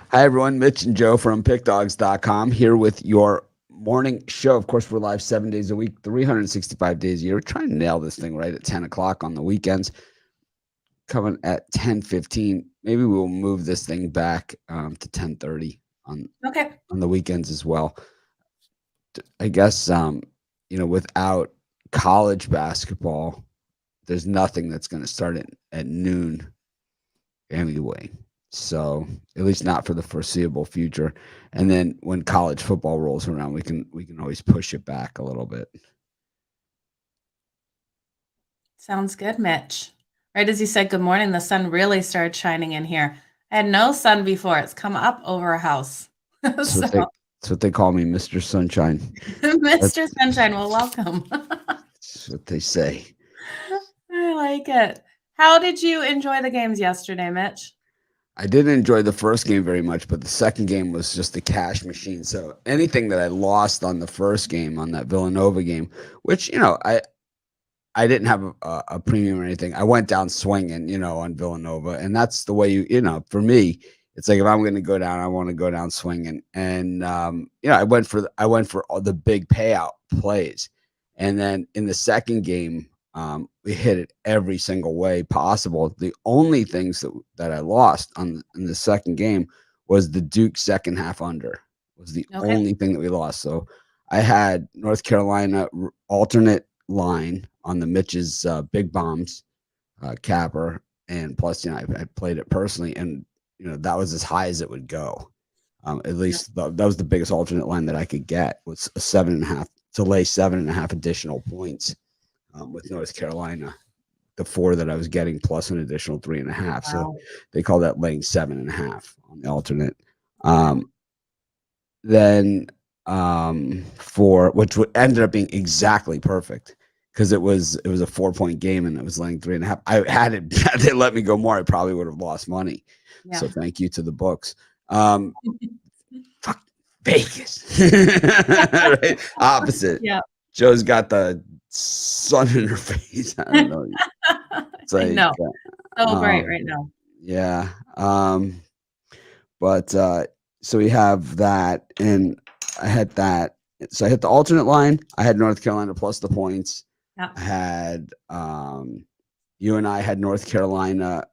Hi, everyone. Mitch and Joe from PickDogs.com here with your morning show. Of course, we're live 7 days a week, 365 days a year. We're trying to nail this thing right at 10 o'clock on the weekends, coming at 10:15. Maybe we'll move this thing back to 10:30 Okay. on the weekends as well. I guess, without college basketball, there's nothing that's going to start at noon anyway. So at least not for the foreseeable future. And then when college football rolls around, we can always push it back a little bit. Sounds good, Mitch. Right as you said good morning, the sun really started shining in here. I had no sun before. It's come up over our house. That's So, what they that's what they call me, Mr. Sunshine. Mr. That's, Sunshine, well, welcome. that's what they say. I like it. How did you enjoy the games yesterday, Mitch? I didn't enjoy the first game very much, but the second game was just a cash machine. So anything that I lost on the first game, on that Villanova game, which I didn't have a premium or anything. I went down swinging, on Villanova, and that's the way for me, it's like if I'm going to go down, I want to go down swinging. And I went for all the big payout plays, and then in the second game, we hit it every single way possible. The only things that I lost in the second game was the Duke second half under was the Okay. only thing that we lost. So I had North Carolina alternate line on the Mitch's big bombs capper, and plus, I played it personally, and that was as high as it would go. At least that was the biggest alternate line that I could get, was a 7.5 to lay 7.5 additional points with North Carolina. The 4 that I was getting plus an additional 3.5, so Wow. they call that laying 7.5 on the alternate. Then for which ended up being exactly perfect because it was a 4-point game and it was laying 3.5. I had it. Had they let me go more, I probably would have lost money. Yeah. So thank you to the books. Fuck Vegas. Right? Opposite. Yeah. Joe's got the sun in her face. I don't know. It's I like, know. So bright right now. yeah. But so we have that, and I had that. So I hit the alternate line. I had North Carolina plus the points. Yeah. I had you and I had North Carolina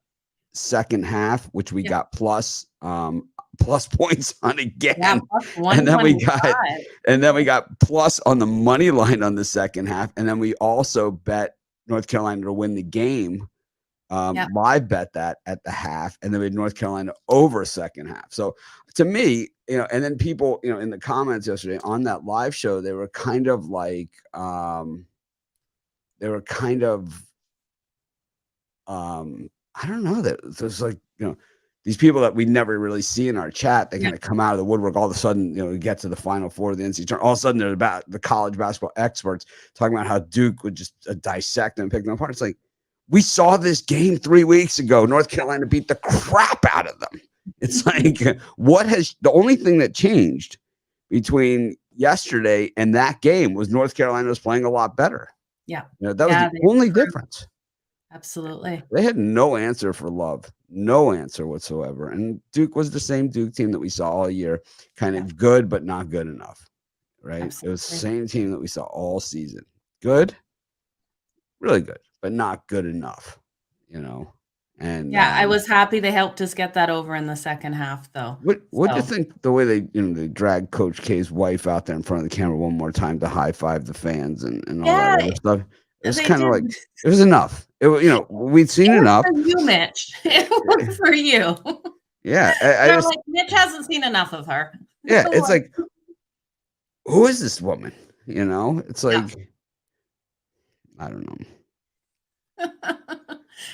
second half, which we got plus points on again. Yeah, plus and then we 125. got plus on the money line on the second half, and then we also bet North Carolina to win the game. Live bet that at the half, and then we had North Carolina over second half. So to me, and then people, in the comments yesterday on that live show, they were kind of like, I don't know, that there's like, these people that we never really see in our chat, they kind of come out of the woodwork all of a sudden, we get to the Final Four of the NCAA tournament. All of a sudden, they're about the college basketball experts talking about how Duke would just dissect them and pick them apart. It's like, we saw this game 3 weeks ago. North Carolina beat the crap out of them. It's like, the only thing that changed between yesterday and that game was North Carolina was playing a lot better. Yeah. That was the only difference. Absolutely. They had no answer for Love, no answer whatsoever. And Duke was the same Duke team that we saw all year, kind of good, but not good enough, right? Absolutely. It was the same team that we saw all season. Good, really good, but not good enough, And I was happy they helped us get that over in the second half, though. What do you think the way they dragged Coach K's wife out there in front of the camera one more time to high five the fans and all that other stuff? It was kind of like, it was enough. We'd seen enough. For you, Mitch. It was for you. Yeah, like, Mitch hasn't seen enough of her. Yeah, it's like, who is this woman? It's like, I don't know.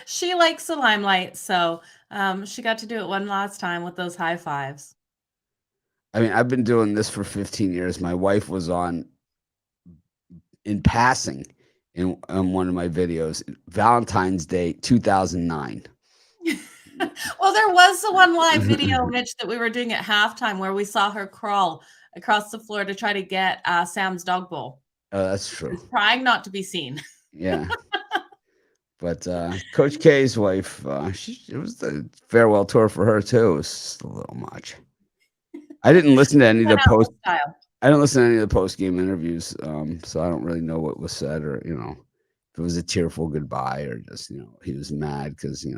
She likes the limelight, so she got to do it one last time with those high fives. I mean, I've been doing this for 15 years. My wife was on in passing in one of my videos, Valentine's Day 2009. Well, there was the one live video, Mitch, that we were doing at halftime where we saw her crawl across the floor to try to get Sam's dog bowl. Oh, that's true. Trying not to be seen. Yeah. But Coach K's wife, it was the farewell tour for her too. It was just a little much. I didn't listen to any of the Went out post. with style. I didn't listen to any of the post game interviews, so I don't really know what was said, or if it was a tearful goodbye, or just he was mad because he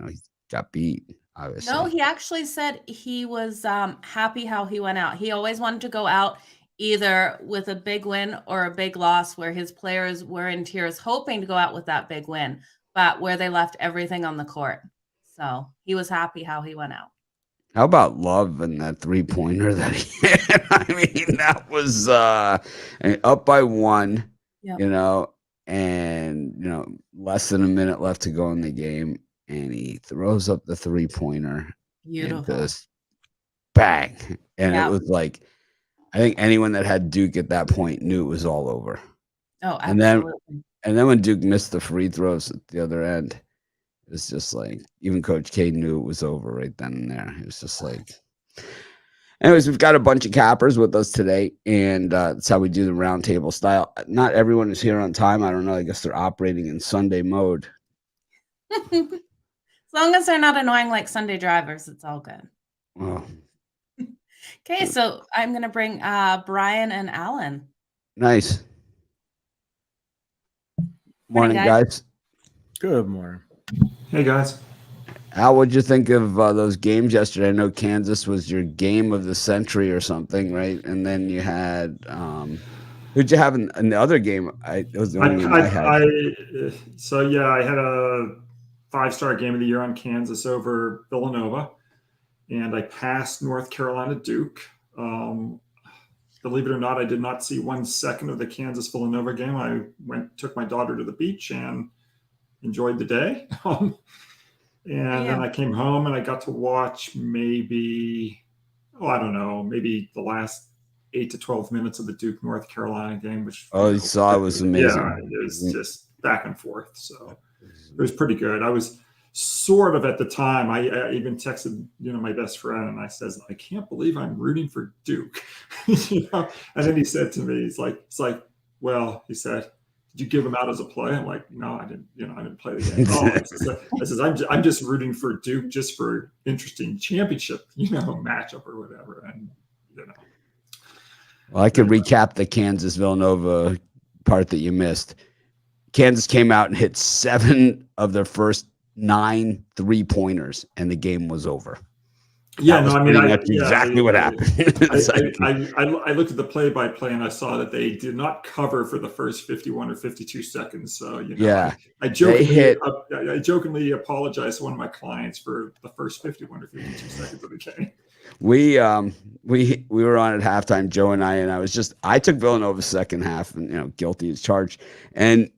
got beat. No, Obviously, he actually said he was happy how he went out. He always wanted to go out either with a big win or a big loss, where his players were in tears, hoping to go out with that big win, but where they left everything on the court. So he was happy how he went out. how about Love and that 3-pointer that he had? I mean, that was up by one, Yep. and less than a minute left to go in the game, and he throws up the 3-pointer and Beautiful. just bang, and it Yeah. was like, I think anyone that had Duke at that point knew it was all over. Oh, And then absolutely. when Duke missed the free throws at the other end, it was just like even Coach K knew it was over right then and there. It was just like, anyways, we've got a bunch of cappers with us today, and that's how we do the roundtable style. Not everyone is here on time. I don't know. I guess they're operating in Sunday mode. As long as they're not annoying like Sunday drivers, it's all good. Well, Okay, so I'm going to bring Brian and Alan. nice. Morning, Morning, guys. Good morning. Hey guys. Al, what'd you think of those games yesterday? I know Kansas was your game of the century or something, right? And then you had who'd you have in the other game? It was the only game I had. I had a 5-star game of the year on Kansas over Villanova, and I passed North Carolina Duke. Believe it or not, I did not see 1 second of the Kansas Villanova game. I took my daughter to the beach and enjoyed the day. Then I came home and I got to watch maybe the last 8 to 12 minutes of the Duke North Carolina game, which you saw it was amazing. Yeah, it was just back and forth. So it was pretty good. I was sort of at the time, I even texted my best friend, and I says, I can't believe I'm rooting for Duke. And then he said to me, it's like, well, he said, did you give him out as a play? I'm like, no, I didn't. I didn't play the game at all. I says, I'm just rooting for Duke just for interesting championship, matchup or whatever. And Well, I could recap the Kansas Villanova part that you missed. Kansas came out and hit 7 of their first 9 3-pointers, and the game was over. Yeah, that's exactly what happened. I looked at the play-by-play and I saw that they did not cover for the first 51 or 52 seconds. So I jokingly apologized to one of my clients for the first 51 or 52 seconds of the game. We were on at halftime, Joe and I took Villanova's second half, and guilty as charged, and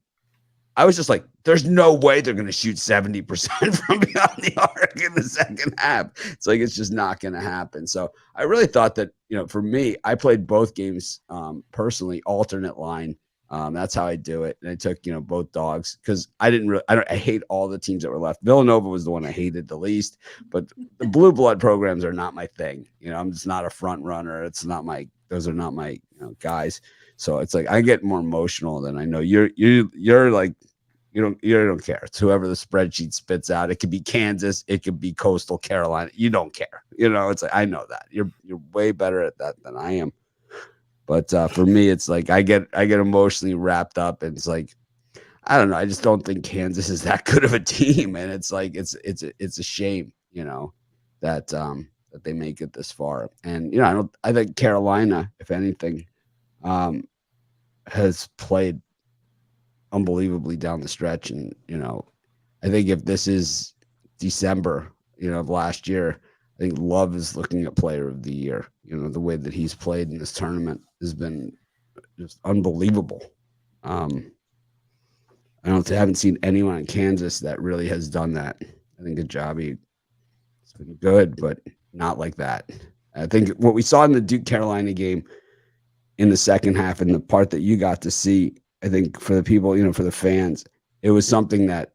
I was just like, there's no way they're going to shoot 70% from beyond the arc in the second half. It's like, it's just not going to happen. So I really thought that, for me, I played both games personally, alternate line. That's how I do it. And I took, both dogs because I hate all the teams that were left. Villanova was the one I hated the least, but the blue blood programs are not my thing. I'm just not a front runner. Those are not my guys. So it's like, I get more emotional than I know. You're like, you don't care. It's whoever the spreadsheet spits out. It could be Kansas. It could be Coastal Carolina. You don't care. It's like, I know that you're way better at that than I am. But for me, it's like I get emotionally wrapped up, and it's like, I don't know. I just don't think Kansas is that good of a team, and it's like it's a shame, that they make it this far. And I think Carolina, if anything, has played unbelievably down the stretch, and I think if this is December of last year, I think Love is looking at player of the year. The way that he's played in this tournament has been just unbelievable. I haven't seen anyone in Kansas that really has done that. I think Ajabi has been good, but not like that. I think what we saw in the Duke Carolina game in the second half, and the part that you got to see, I think for the people, for the fans, it was something that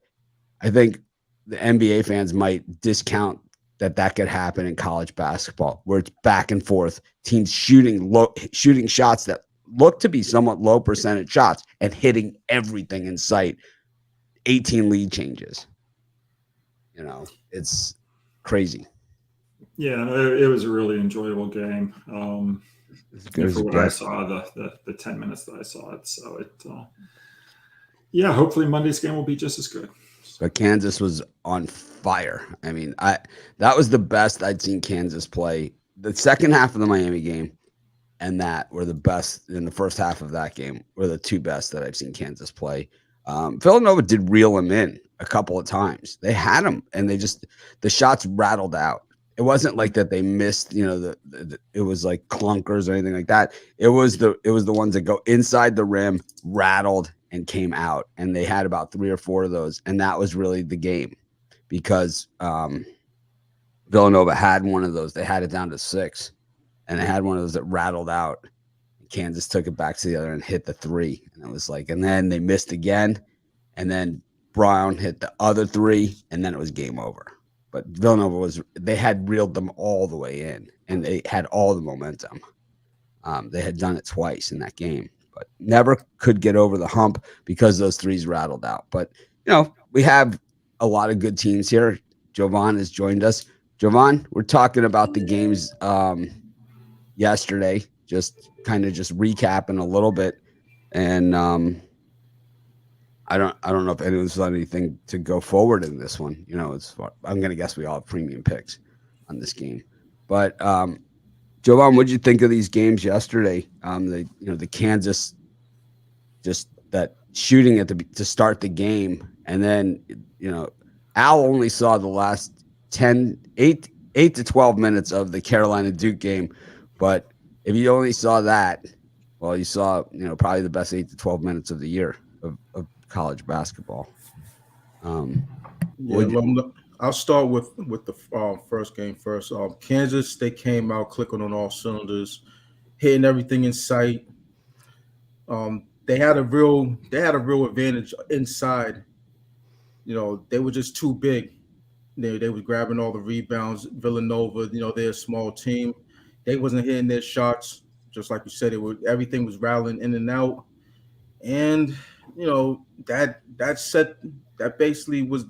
I think the NBA fans might discount that could happen in college basketball, where it's back and forth, teams shooting shots that look to be somewhat low percentage shots and hitting everything in sight 18 lead changes. You know, it's crazy. Yeah, no, it was a really enjoyable game. As good as For it what I gets. saw, the 10 minutes that I saw it. So yeah, hopefully Monday's game will be just as good. But Kansas was on fire. I mean, that was the best I'd seen Kansas play. The second half of the Miami game and that were the best in the first half of that game were the two best that I've seen Kansas play. Villanova did reel him in a couple of times. They had him, and the shots rattled out. It wasn't like that they missed, you know, it was like clunkers or anything like that. It was the ones that go inside the rim, rattled, and came out. And they had about 3 or 4 of those, and that was really the game because Villanova had one of those. They had it down to 6, and they had one of those that rattled out. Kansas took it back to the other and hit the 3, and it was like, and then they missed again, and then Brown hit the other 3, and then it was game over. But Villanova they had reeled them all the way in, and they had all the momentum. They had done it twice in that game, but never could get over the hump because those 3s rattled out. But, you know, we have a lot of good teams here. Jovan has joined us. Jovan, we're talking about the games yesterday, just recapping a little bit. And I don't know if anyone's done anything to go forward in this one. You know, I'm going to guess we all have premium picks on this game. But Jovan, what did you think of these games yesterday? The Kansas, just that shooting to start the game, and then Al only saw the last 8 to 12 minutes of the Carolina Duke game, but if you only saw that, well, you saw probably the best 8 to 12 minutes of the year of college basketball. I'll start with the first game first. Kansas, they came out clicking on all cylinders, hitting everything in sight. They had a real advantage inside. They were just too big. They were grabbing all the rebounds. Villanova, they're a small team. They wasn't hitting their shots. Just like you said, everything was rattling in and out. And that basically was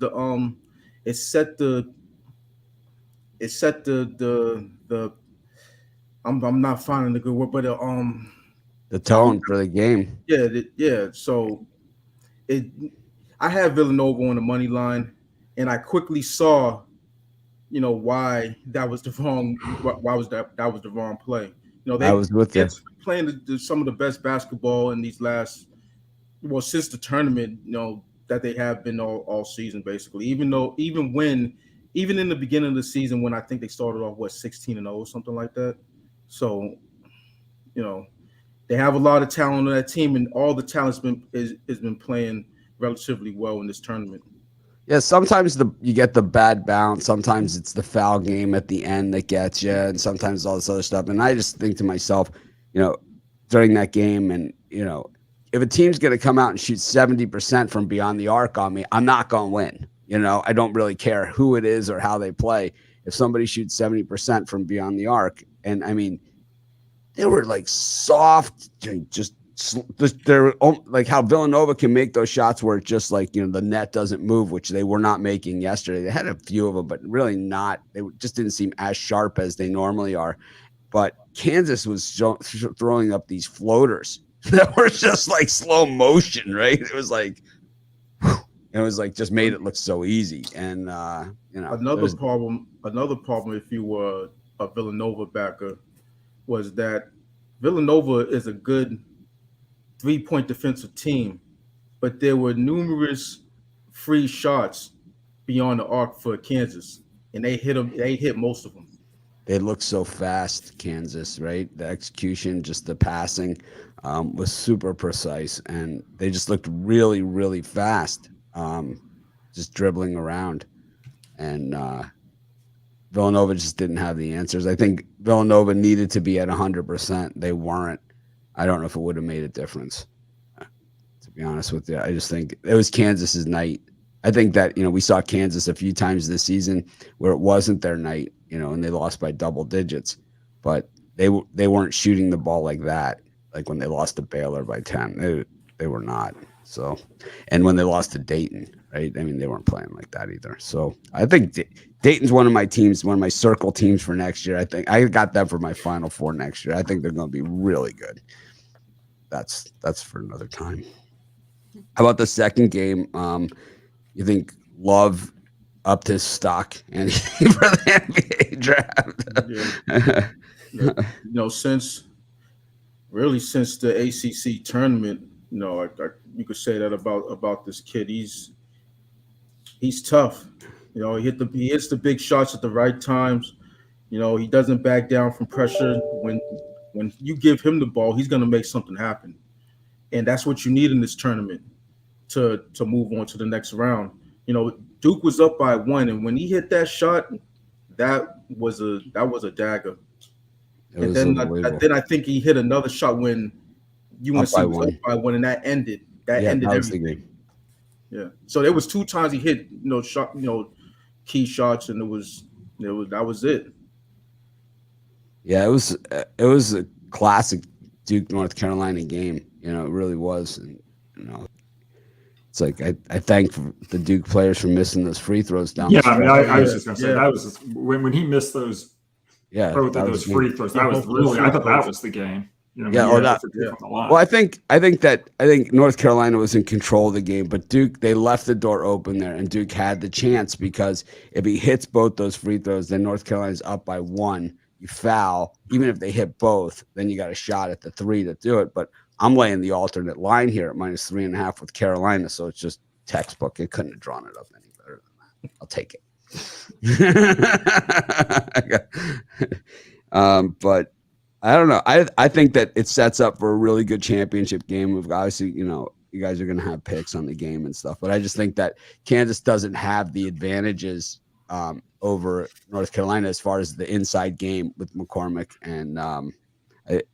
it set the I'm not finding the good word, but the tone for the game. Yeah. So I had Villanova on the money line, and I quickly saw, why that was the wrong play. I was with you. Playing some of the best basketball in these since the tournament, that they have been all season basically. Even in the beginning of the season when I think they started off 16-0, something like that. So, they have a lot of talent on that team, and all the talent's has been playing relatively well in this tournament. Yeah, sometimes you get the bad bounce. Sometimes it's the foul game at the end that gets you, and sometimes all this other stuff. And I just think to myself, during that game, and if a team's going to come out and shoot 70% from beyond the arc on me, I'm not going to win. I don't really care who it is or how they play. If somebody shoots 70% from beyond the arc, and I mean, they were like soft, they're like how Villanova can make those shots where it's just like, the net doesn't move, which they were not making yesterday. They had a few of them, but really not. They just didn't seem as sharp as they normally are. But Kansas was throwing up these floaters that were just like slow motion, right? It was like just made it look so easy. And another problem if you were a Villanova backer was that Villanova is a good 3-point defensive team, but there were numerous free shots beyond the arc for Kansas, and they hit them. They hit most of them. They looked so fast, Kansas, right? The execution, just the passing was super precise, and they just looked really, really fast, just dribbling around. And Villanova just didn't have the answers. I think Villanova needed to be at 100%. They weren't. I don't know if it would have made a difference, to be honest with you. I just think it was Kansas's night. I think that, we saw Kansas a few times this season where it wasn't their night, and they lost by double digits, but they weren't shooting the ball like that. Like when they lost to Baylor by 10, they were not. So, and when they lost to Dayton, right? I mean, they weren't playing like that either. So I think Dayton's one of my teams, one of my circle teams for next year. I think I got them for my Final Four next year. I think they're going to be really good. That's for another time. How about the second game? You think Love upped his stock and for the NBA draft? Since the ACC tournament, you could say that about this kid. He's tough. He hits the big shots at the right times. He doesn't back down from pressure. When you give him the ball, he's going to make something happen, and that's what you need in this tournament to move on to the next round. Duke was up by 1, and when he hit that shot, that was a dagger. And then I think he hit another shot when UNC was up by 1, and that ended everything. Yeah. So there was 2 times he hit key shots, and that was it. Yeah, it was a classic Duke North Carolina game. It really was. And it's like I thank the Duke players for missing those free throws down. Yeah, I mean, I was just gonna say that was when he missed those. Yeah, both of those free throws. That was really. I thought that was the game. Well, I think North Carolina was in control of the game, but Duke, they left the door open there, and Duke had the chance because if he hits both those free throws, then North Carolina's up by 1. You foul, even if they hit both, then you got a shot at the 3 to do it. But I'm laying the alternate line here at -3.5 with Carolina, so it's just textbook. It couldn't have drawn it up any better than that. I'll take it. But I don't know. I think that it sets up for a really good championship game. We've obviously, you guys are going to have picks on the game and stuff, but I just think that Kansas doesn't have the advantages over North Carolina as far as the inside game with McCormick and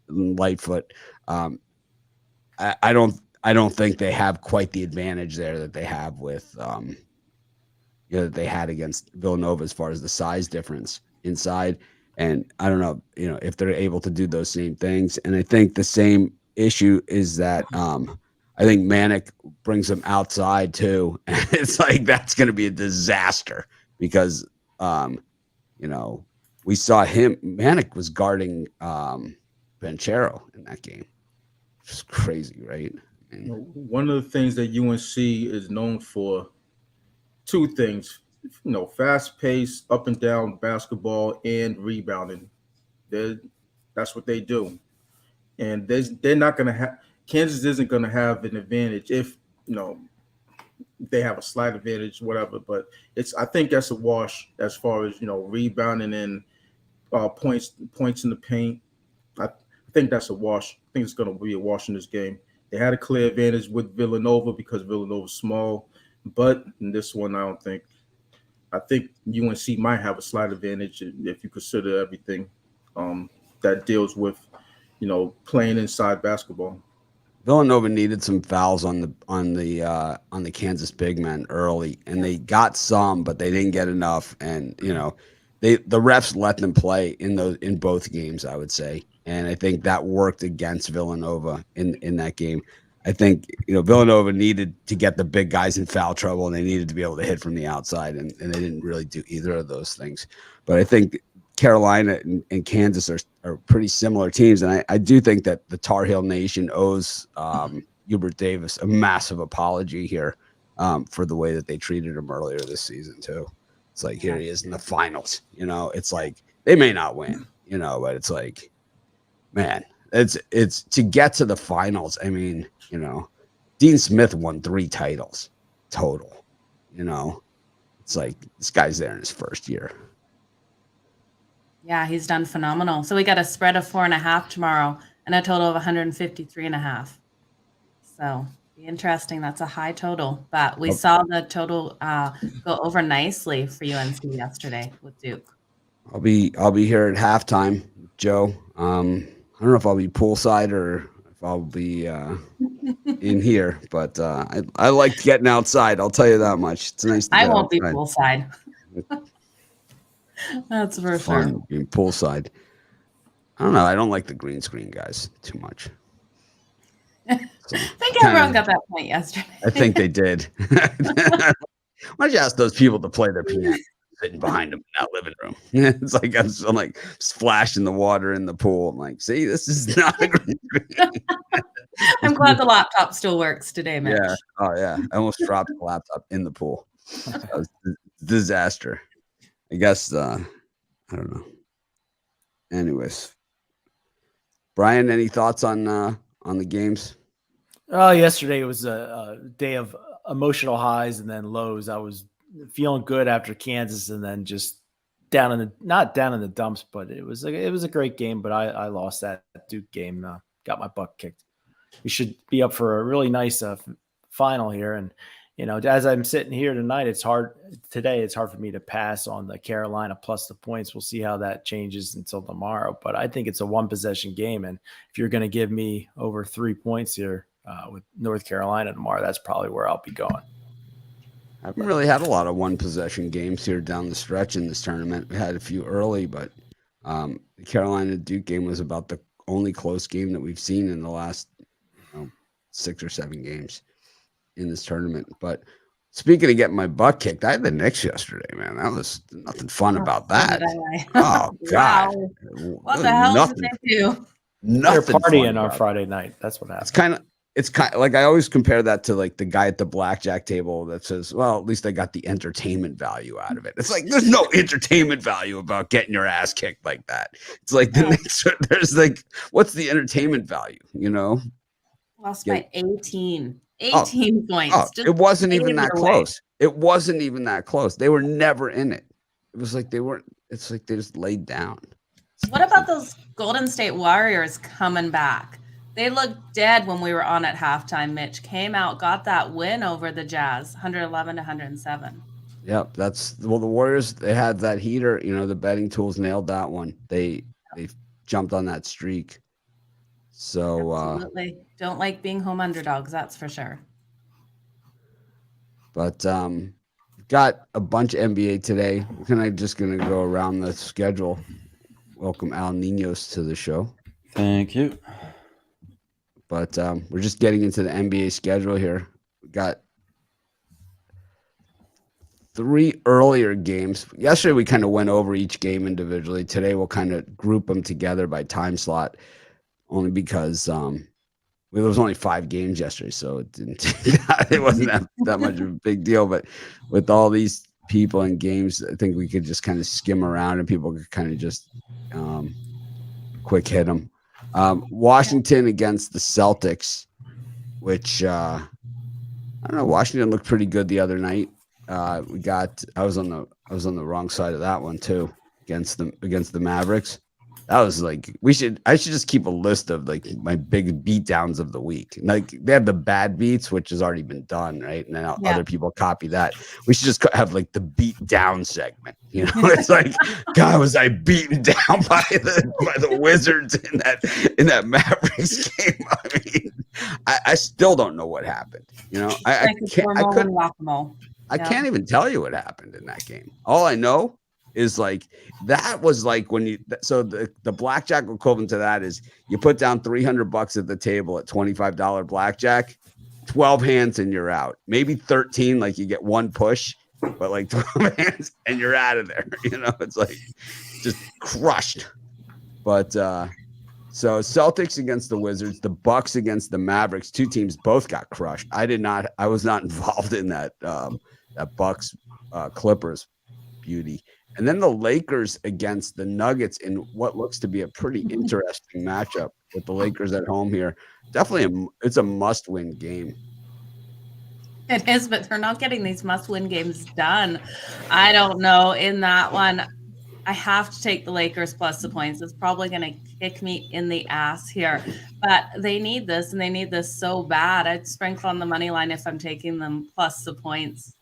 Lightfoot. I don't think they have quite the advantage there that they have with that they had against Villanova as far as the size difference inside. And I don't know, if they're able to do those same things. And I think the same issue is that I think Manic brings them outside too. And it's like that's going to be a disaster because, we saw him. Manic was guarding Banchero in that game. Just crazy, right? One of the things that UNC is known for, 2 things, fast pace, up and down basketball, and rebounding. That's what they do. And they're not going to have – Kansas isn't going to have an advantage if, they have a slight advantage, whatever. But I think that's a wash as far as, rebounding and points in the paint. I think that's a wash. I think it's going to be a wash in this game. They had a clear advantage with Villanova because Villanova's small, but in this one, I don't think. I think UNC might have a slight advantage if you consider everything that deals with, playing inside basketball. Villanova needed some fouls on the Kansas big men early, and they got some, but they didn't get enough. And the refs let them play in both games, I would say. And I think that worked against Villanova in that game. I think, Villanova needed to get the big guys in foul trouble, and they needed to be able to hit from the outside, and they didn't really do either of those things. But I think Carolina and Kansas are pretty similar teams, and I do think that the Tar Heel Nation owes Hubert Davis a massive apology here for the way that they treated him earlier this season, too. It's like, here he is in the finals. It's like they may not win, but it's like, man, it's to get to the finals. I mean, Dean Smith won 3 titles total. It's like this guy's there in his first year. Yeah, he's done phenomenal. So we got a spread of 4.5 tomorrow and a total of 153.5. So be interesting. That's a high total, but we saw the total go over nicely for UNC yesterday with Duke. I'll be here at halftime, Joe. I don't know if I'll be poolside or if I'll be in here, but I like getting outside. I'll tell you that much. It's nice. I won't be poolside. That's for sure. Being poolside. I don't know. I don't like the green screen guys too much. So, I think everyone got that point yesterday. I think they did. Why don't you ask those people to play their piano sitting behind them in that living room? It's like I'm like splashing the water in the pool. I'm like, see, this is not a great I'm glad the laptop still works today, Mitch. Yeah. Oh yeah. I almost dropped the laptop in the pool. That was a disaster. I guess I don't know. Anyways. Brian, any thoughts on the games? Oh, yesterday was a day of emotional highs and then lows. I was feeling good after Kansas, and then just not down in the dumps, but it was a great game. But I lost that Duke game. Got my butt kicked. We should be up for a really nice final here. And as I'm sitting here tonight, it's hard for me to pass on the Carolina plus the points. We'll see how that changes until tomorrow. But I think it's a 1-possession game, and if you're going to give me over 3 points here with North Carolina tomorrow, that's probably where I'll be going. I haven't really had a lot of 1-possession games here down the stretch in this tournament. We had a few early, but the Carolina Duke game was about the only close game that we've seen in the last 6 or 7 games in this tournament. But speaking of getting my butt kicked, I had the Knicks yesterday, man. That was nothing fun about that. Oh God! Wow. What the hell did they do? They're partying on Friday night. That's what happened. It's kind of like I always compare that to like the guy at the blackjack table that says, well, at least I got the entertainment value out of it. It's like there's no entertainment value about getting your ass kicked like that. It's like there's like, what's the entertainment value, Lost by 18 points. Oh, it wasn't even that close. It wasn't even that close. They were never in it. It was like it's like they just laid down. What about those Golden State Warriors coming back? They looked dead when we were on at halftime. Mitch came out, got that win over the Jazz, 111-107. Yep, the Warriors, they had that heater, the betting tools nailed that one. They jumped on that streak. So absolutely. Don't like being home underdogs, that's for sure. But got a bunch of NBA today. We're just gonna go around the schedule. Welcome Al Ninos to the show. Thank you. But we're just getting into the NBA schedule here. We got 3 earlier games. Yesterday we kind of went over each game individually. Today we'll kind of group them together by time slot, only because there was only 5 games yesterday, so it wasn't that much of a big deal. But with all these people and games, I think we could just kind of skim around and people could kind of just quick hit them. Washington against the Celtics, which I don't know. Washington looked pretty good the other night. I was on the wrong side of that one too against the Mavericks. That was like I should just keep a list of like my big beat downs of the week. Like they have the bad beats, which has already been done, right? And then other people copy that. We should just have like the beat down segment. It's like, God, was I beaten down by the Wizards in that Mavericks game? I mean, I still don't know what happened. I can't even tell you what happened in that game. All I know is like that was like when the blackjack equivalent to that is you put down $300 at the table at $25 blackjack, 12 hands and you're out. Maybe 13, like you get one push, but like 12 hands and you're out of there. It's like just crushed. But so Celtics against the Wizards, the Bucks against the Mavericks, 2 teams both got crushed. I was not involved in that Bucks Clippers beauty. And then the Lakers against the Nuggets in what looks to be a pretty interesting matchup with the Lakers at home here. Definitely, it's a must-win game. It is, but they're not getting these must-win games done. I don't know. In that one, I have to take the Lakers plus the points. It's probably going to kick me in the ass here. But they need this, and they need this so bad. I'd sprinkle on the money line if I'm taking them plus the points.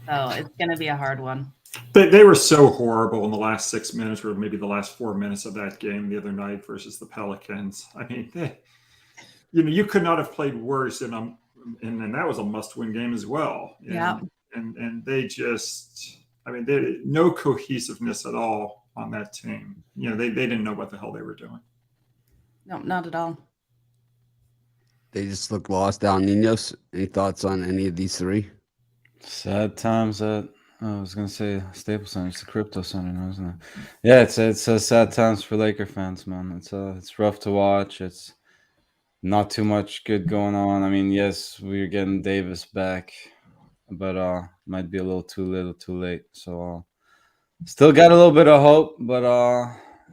So it's going to be a hard one. They were so horrible in the last 6 minutes, or maybe the last 4 minutes of that game the other night versus the Pelicans. I mean, you could not have played worse, and that was a must-win game as well. And they just, they no cohesiveness at all on that team. They didn't know what the hell they were doing. No, not at all. They just look lost. Al Ninos, any thoughts on any of these 3? Sad times at I was gonna say Staples Center. It's the crypto center now, isn't it? Yeah, it's sad times for Laker fans, man. It's rough to watch. It's not too much good going on. I mean, yes, we're getting Davis back, but might be a little too little, too late. So still got a little bit of hope, but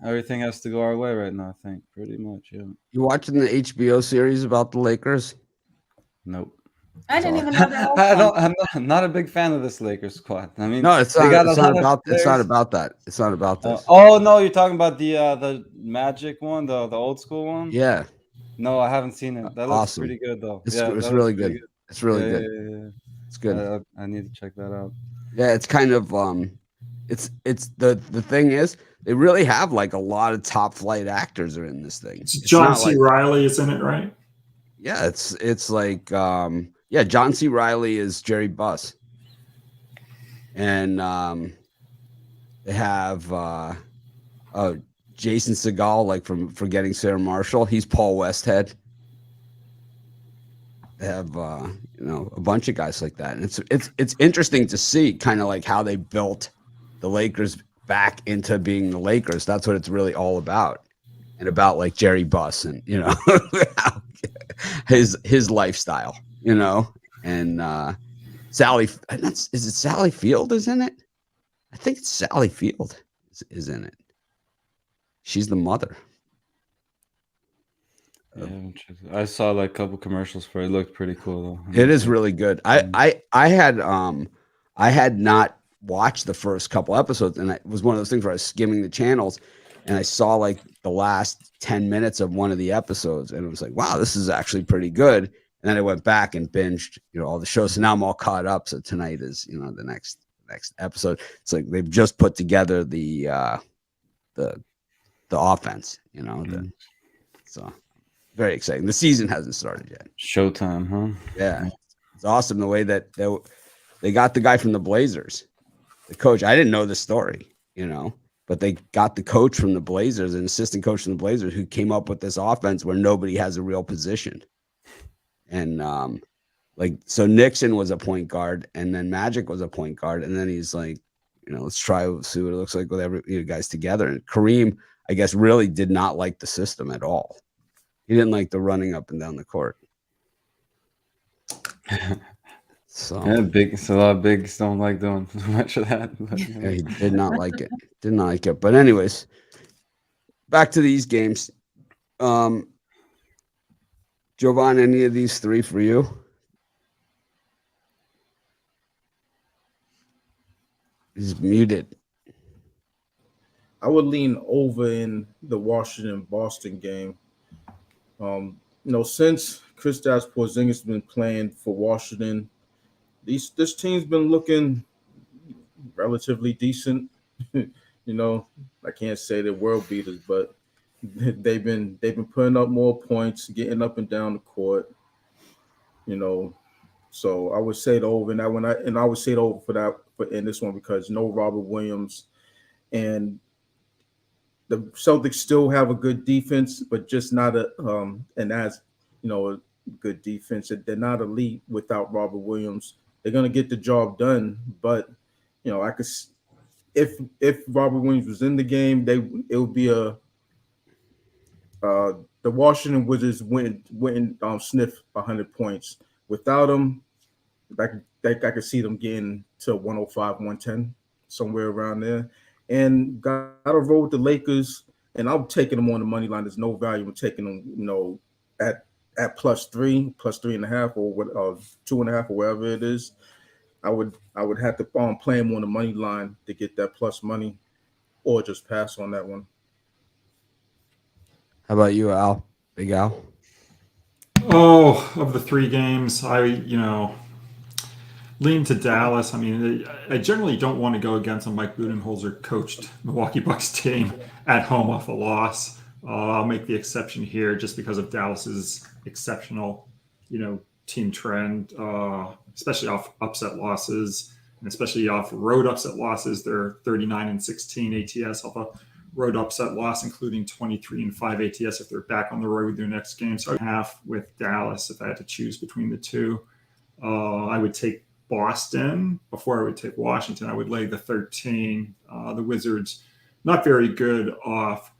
everything has to go our way right now. I think pretty much, yeah. You watching the HBO series about the Lakers? Nope. I didn't even know there was I one. don't. I'm not a big fan of this Lakers squad. I mean, No, it's they not. got a It's not lot of about. It's not players. about that. It's not about this. Oh no, you're talking about the Magic one, the old school one. Yeah, No, I haven't seen it. That looks awesome. pretty good though. It's Yeah, it's that looks really pretty good. good. It's really Yeah, good. yeah, yeah, It's good. yeah. I need to check that out. Yeah, it's kind of it's the thing is they really have like a lot of top flight actors are in this thing. It's It's John not C. like Riley is in it, right? yeah, it's like yeah, John C. Riley is Jerry Buss, and they have Jason Segel like from Forgetting Sarah Marshall. He's Paul Westhead. They have you know, a bunch of guys like that, and it's interesting to see kind of like how they built the Lakers back into being the Lakers. That's what it's really all about, and about like Jerry Buss and you know his lifestyle, you know, and Sally. Is it Sally Field? Is in it? I think it's Sally Field is in it. She's the mother. Yeah, I saw like a couple commercials for it. It looked pretty cool though. It is really good. I had not watched the first couple episodes, and it was one of those things where I was skimming the channels, and I saw like the last 10 minutes of one of the episodes, and it was like, wow, this is actually pretty good. And then I went back and binged, you know, all the shows. So now I'm all caught up. So tonight is, you know, the next episode. It's like they've just put together the offense, you know. So very exciting. The season hasn't started yet. Showtime, huh? Yeah, it's awesome the way that they got the guy from the Blazers, the coach. I didn't know the story, you know, but they got the coach from the Blazers, an assistant coach from the Blazers, who came up with this offense where nobody has a real position. And like, so Nixon was a point guard, and then Magic was a point guard, and then he's like, you know, let's try see what it looks like with every you guys together. And Kareem, I guess, really did not like the system at all. He didn't like the running up and down the court. So Yeah, a lot of bigs don't like doing much of that. But, yeah, he did not like it. Did not like it. But anyways, back to these games. Jovan, any of these three for you? He's muted. I would lean over in the Washington-Boston game. You know, since Kristaps Porzingis has been playing for Washington, this team's been looking relatively decent. You know, I can't say they're world beaters, but they've been putting up more points, getting up and down the court. You know, so I would say the over in that one, and I would say the over for in this one because no Robert Williams, and the Celtics still have a good defense, but just not and as you know, a good defense. They're not elite without Robert Williams. They're gonna get the job done, but you know, I could if Robert Williams was in the game, it would be the Washington Wizards wouldn't sniff 100 points. Without him, I could see them getting to 105, 110, somewhere around there. And got to roll with the Lakers, and I'm taking them on the money line. There's no value in taking them, you know, at +3, +3.5, or 2.5, or wherever it is. I would have to play them on the money line to get that plus money, or just pass on that one. How about you, Al? Big Al? Oh, of the three games, I lean to Dallas. I mean, I generally don't want to go against a Mike Budenholzer coached Milwaukee Bucks team at home off a loss. I'll make the exception here just because of Dallas's exceptional, team trend, especially off upset losses, and especially off road upset losses. They're 39-16 ATS off a road upset loss, including 23-5 ATS if they're back on the road with their next game. So half with Dallas if I had to choose between the two. I would take Boston before I would take Washington. I would lay the 13. The Wizards, not very good off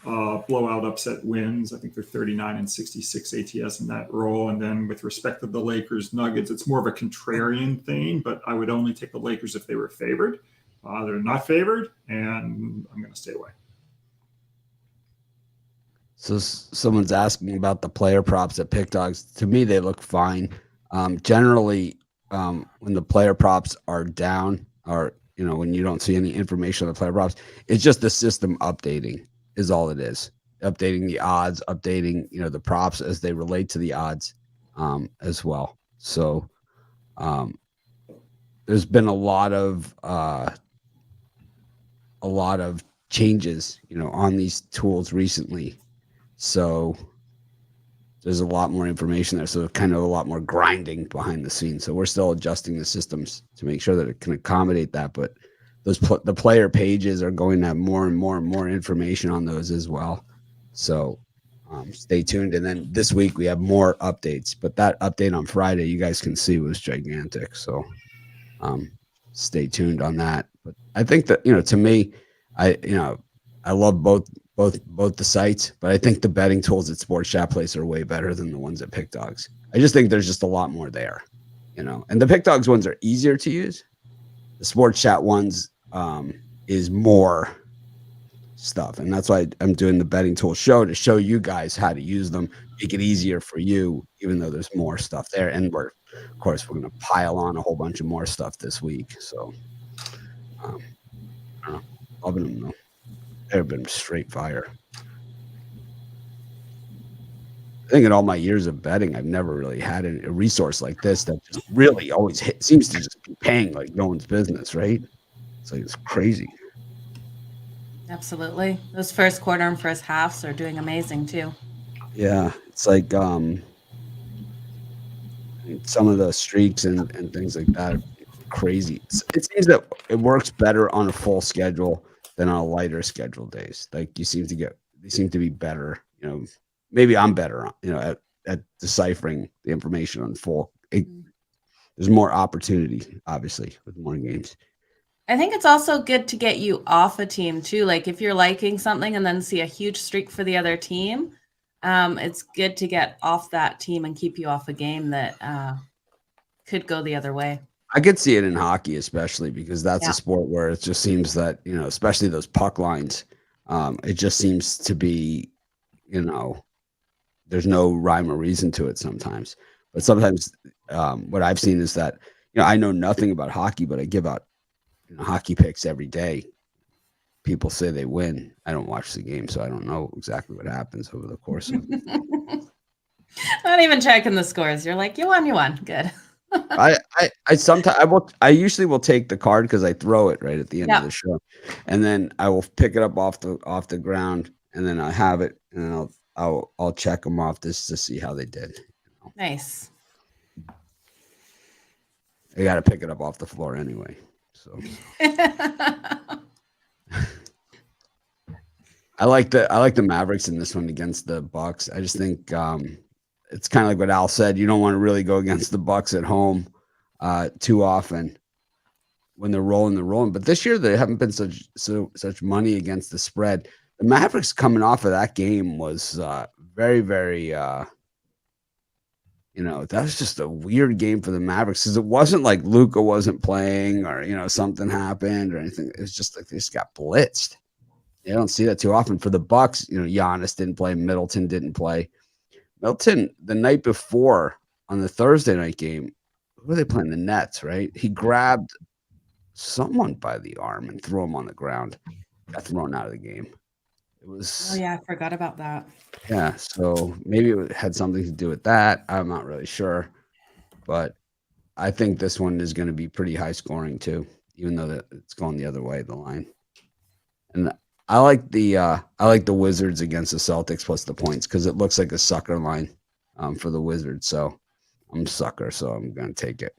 blowout upset wins. I think they're 39 and 66 ATS in that role. And then with respect to the Lakers Nuggets, it's more of a contrarian thing, but I would only take the Lakers if they were favored. They're not favored, and I'm going to stay away. So someone's asking about the player props at Pick Dogs. To me, they look fine. Generally, when the player props are down, or when you don't see any information on the player props, it's just the system updating is all it is. Updating the odds, updating the props as they relate to the odds as well. So there's been a lot of changes on these tools recently. So there's a lot more information there. So kind of a lot more grinding behind the scenes. So we're still adjusting the systems to make sure that it can accommodate that. But the player pages are going to have more and more and more information on those as well. So stay tuned. And then this week we have more updates. But that update on Friday, you guys can see, was gigantic. So stay tuned on that. But I think that to me, I love both the sites, but I think the betting tools at Sports Chat Place are way better than the ones at Pick Dogs. I just think there's just a lot more there, and the Pick Dogs ones are easier to use. The Sports Chat ones is more stuff, and that's why I'm doing the betting tool show, to show you guys how to use them, make it easier for you, even though there's more stuff there. And we're going to pile on a whole bunch of more stuff this week. So I don't know, loving them though. They've been straight fire. I think in all my years of betting, I've never really had a resource like this that just really always seems to just be paying like no one's business, right? It's crazy. Absolutely. Those first quarter and first halves are doing amazing too. Yeah, it's like some of the streaks and things like that are crazy. It seems that it works better on a full schedule than on a lighter schedule days. Like they seem to be better. Maybe I'm better, at deciphering the information on full. There's more opportunity, obviously, with more games. I think it's also good to get you off a team too. Like if you're liking something and then see a huge streak for the other team, it's good to get off that team and keep you off a game that could go the other way. I could see it in hockey, especially because that's a sport where it just seems that, especially those puck lines, it just seems to be, there's no rhyme or reason to it sometimes. But sometimes what I've seen is that, I know nothing about hockey, but I give out hockey picks every day. People say they win. I don't watch the game, so I don't know exactly what happens over the course of it. Not even checking the scores. You're like, you won. Good. I usually will take the card because I throw it right at the end of the show, and then I will pick it up off the ground, and then I have it, and then I'll check them off just to see how they did. Nice. I got to pick it up off the floor anyway. So I like the Mavericks in this one against the Bucks. I just think it's kind of like what Al said. You don't want to really go against the Bucks at home too often when they're rolling. But this year they haven't been such money against the spread. The Mavericks coming off of that game was very, very. That was just a weird game for the Mavericks because it wasn't like Luka wasn't playing or something happened or anything. It was just like they just got blitzed. You don't see that too often. For the Bucks, Giannis didn't play, Middleton didn't play. Middleton, the night before on the Thursday night game, who were they playing? The Nets, right? He grabbed someone by the arm and threw him on the ground. Got thrown out of the game. It was. Oh, yeah, I forgot about that. Yeah, so maybe it had something to do with that. I'm not really sure. But I think this one is going to be pretty high scoring too, even though it's going the other way, the line. And I like the Wizards against the Celtics plus the points because it looks like a sucker line for the Wizards. So I'm a sucker, so I'm going to take it.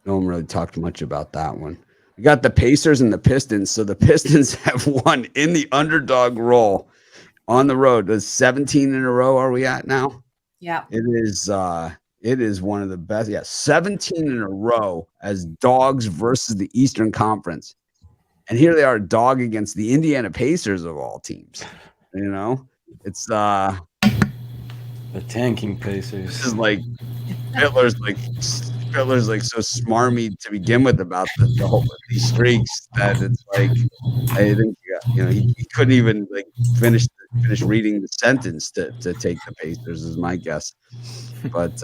No one really talked much about that one. We got the Pacers and the Pistons. So the Pistons have won in the underdog role on the road. There's 17 in a row. Are we at now? Yeah. It is one of the best. Yeah, 17 in a row as dogs versus the Eastern Conference. And here they are, dog against the Indiana Pacers of all teams. You know, it's The tanking this Pacers. is like Fiddler's like so smarmy to begin with about the whole these streaks that it's like I think he couldn't even like finish reading the sentence to take the Pacers is my guess. But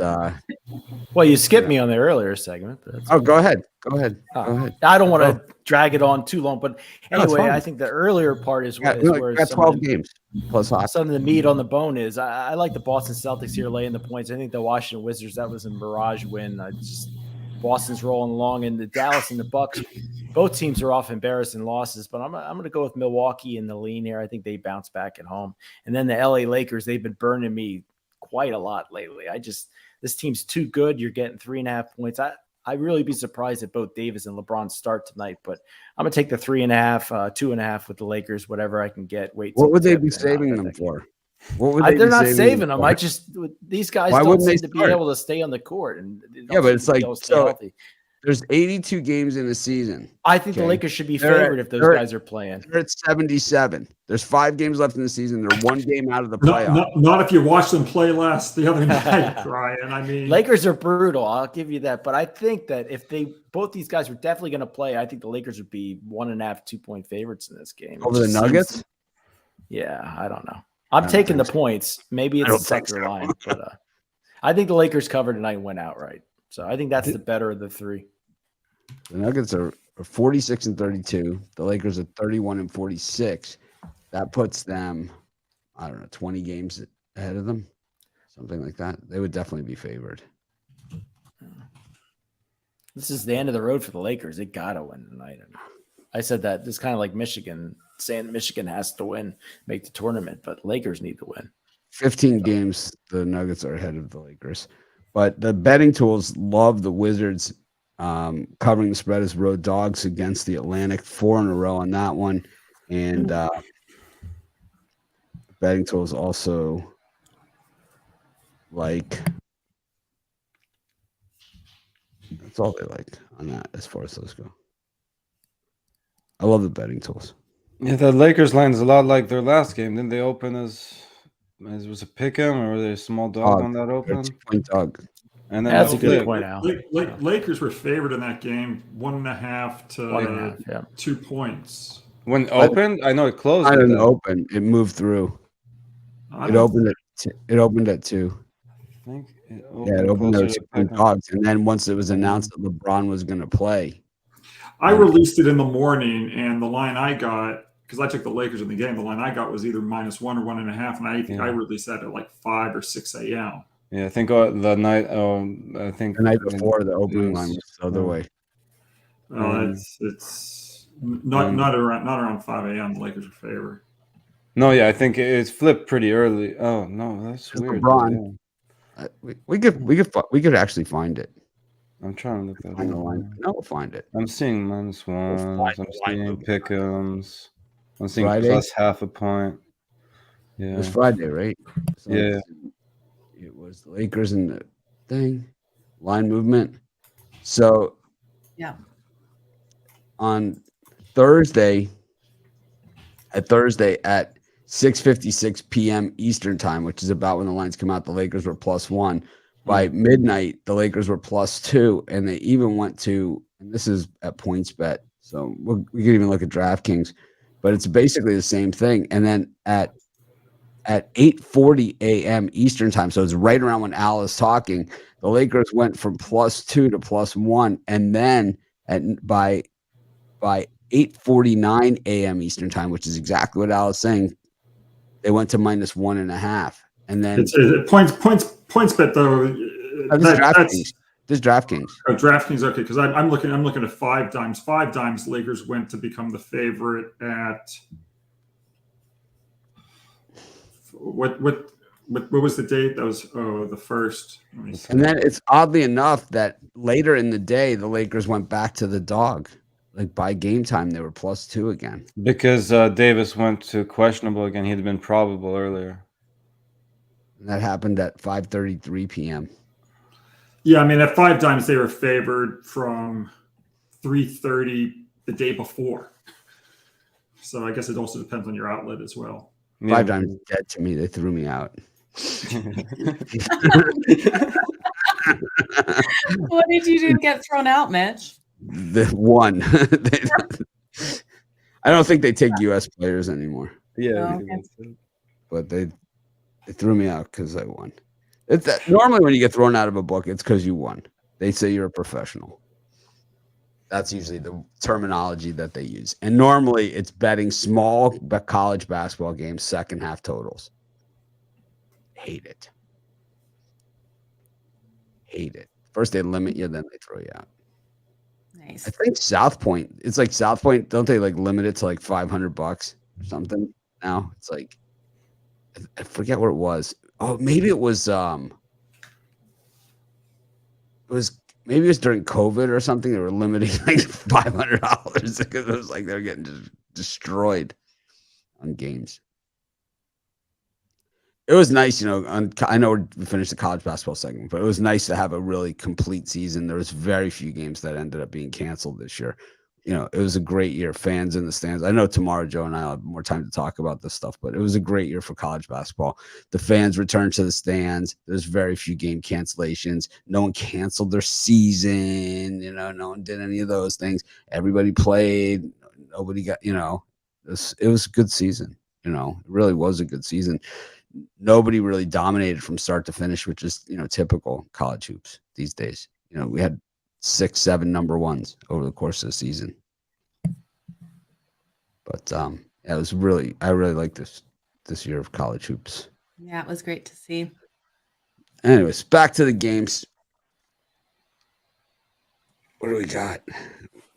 Well, you skipped me on the earlier segment. But that's go ahead. Go ahead. I don't want to drag it on too long, but No, it's anyway, fine. I think the earlier part is, Yeah, where got some 12 of the, games plus hockey. some of the meat on the bone is. I like the Boston Celtics here laying the points. I think the Washington Wizards, that was a mirage win. Boston's rolling along, and the Dallas and the Bucks, both teams are off embarrassing losses, but I'm going to go with Milwaukee in the lean here. I think they bounce back at home. And then the LA Lakers, they've been burning me quite a lot lately. This team's too good. You're getting 3.5 points. I'd really be surprised if both Davis and LeBron start tonight, but I'm going to take the 3.5, 2.5 with the Lakers, whatever I can get. What would they be saving them for? What would they're not saving them. For? These guys Why don't wouldn't seem they to be start? able to stay on the court. And Yeah, but it's like, so healthy. there's 82 games in a season. I think the Lakers should be favored if those guys are playing. They're at 77. There's 5 games left in the season. They're 1 game out of the playoff. Not if you watched them play the other night, Ryan. I mean, Lakers are brutal. I'll give you that. But I think that if both these guys were definitely going to play, I think the Lakers would be 1.5, 2-point favorites in this game. Over the Nuggets? Yeah, I don't know. I'm taking the points. Maybe it's a sucker line, but I think the Lakers cover tonight and win outright. So I think that's the better of the 3. The Nuggets are 46 and 32. The Lakers are 31 and 46. That puts them, I don't know, 20 games ahead of them, something like that. They would definitely be favored. This is the end of the road for the Lakers. They gotta win tonight. I said that this is kind of like Michigan, saying that Michigan has to win, make the tournament, but Lakers need to win. 15 games, the Nuggets are ahead of the Lakers. But the betting tools love the Wizards covering the spread as road dogs against the Atlantic, 4 in a row on that one. And betting tools also like, that's all they like on that as far as those go. I love the betting tools. Yeah, the Lakers line is a lot like their last game. Didn't they open as was a pick 'em, or were they a small dog on that open? 2-point dog. And then That's a good point, Al. Lakers were favored in that game, 1.5 to 2 points. When it opened, I know it closed. I didn't open. It moved through. It opened at 2. I think it opened closer at to 2-point pick 'em. dogs, and then once it was announced that LeBron was going to play, I released it in the morning, and the line I got, because I took the Lakers in the game, the line I got was either -1 or 1.5, and I think I released that at like 5 or 6 a.m. Yeah, I think the night. I think the night before the opening line was the other way. It's not around 5 a.m. The Lakers are favored. No, yeah, I think it's flipped pretty early. Oh no, that's weird. LeBron, we could actually find it. I'm trying to look that On the up. line. No, we'll find it. I'm seeing -1s. I'm seeing pick'ems. I'm seeing Friday? plus 0.5 point. It Yeah. was Friday, right? So Yeah. It was the Lakers and the thing, line movement. So Yeah. on Thursday at 6:56 p.m. Eastern time, which is about when the lines come out, the Lakers were +1. By midnight, the Lakers were +2, and they even went to, and this is at PointsBet, so we can even look at DraftKings, but it's basically the same thing. And then at 8:40 a.m. Eastern time, so it's right around when Al is talking, the Lakers went from +2 to +1, and then by 8:49 a.m. Eastern time, which is exactly what Al is saying, they went to -1.5, and then PointsBet though. this is DraftKings. Oh, DraftKings, okay, because I'm looking at 5 dimes. 5 dimes, Lakers went to become the favorite at what was the date? That was the first. Let me see. And then it's oddly enough that later in the day, the Lakers went back to the dog. Like by game time, they were +2 again. Because Davis went to questionable again. He'd been probable earlier. And that happened at 5:33 p.m. Yeah, I mean, at 5 times they were favored from 3:30 the day before. So I guess it also depends on your outlet as well. 5 times dead to me. They threw me out. What did you do to get thrown out, Mitch? The one. I don't think they take U.S. players anymore, Yeah. Oh, okay. but they threw me out because I won. Normally when you get thrown out of a book, it's because you won. They say you're a professional. That's usually the terminology that they use. And normally it's betting small college basketball games, second half totals. Hate it. Hate it. First they limit you, then they throw you out. Nice. I think South Point, it's like South Point, don't they like limit it to like $500 or something now? It's like, I forget what it was. Oh, maybe it was maybe it was during COVID or something. They were limiting like $500 because it was like they're getting destroyed on games. It was nice, I know we finished the college basketball segment, but it was nice to have a really complete season. There was very few games that ended up being canceled this year. It was a great year. Fans in the stands. I know tomorrow Joe and I will have more time to talk about this stuff, but it was a great year for college basketball. The fans returned to the stands. There's very few game cancellations. No one canceled their season. No one did any of those things. Everybody played. Nobody got, it was a good season. It really was a good season. Nobody really dominated from start to finish, which is, typical college hoops these days. We had 6, 7 number ones over the course of the season. But it was I really like this year of college hoops. Yeah, it was great to see. Anyways, back to the games. What do we got?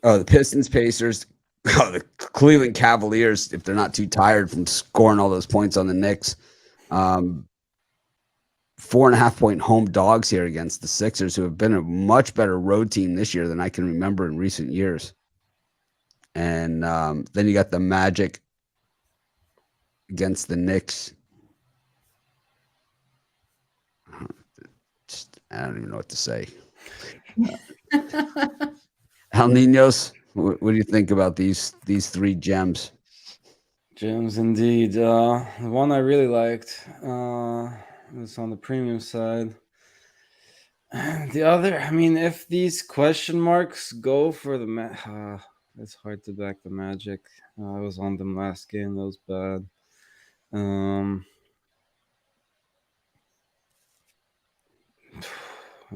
Oh, the Pistons, Pacers. Oh, the Cleveland Cavaliers, if they're not too tired from scoring all those points on the Knicks. 4.5-point home dogs here against the Sixers, who have been a much better road team this year than I can remember in recent years. And then you got the Magic against the Knicks. I don't even know what to say. Al Ninos, what do you think about these 3 gems? Gems indeed. The one I really liked was on the premium side. The other, I mean, if these question marks go for the it's hard to back the Magic. I was on them last game. That was bad.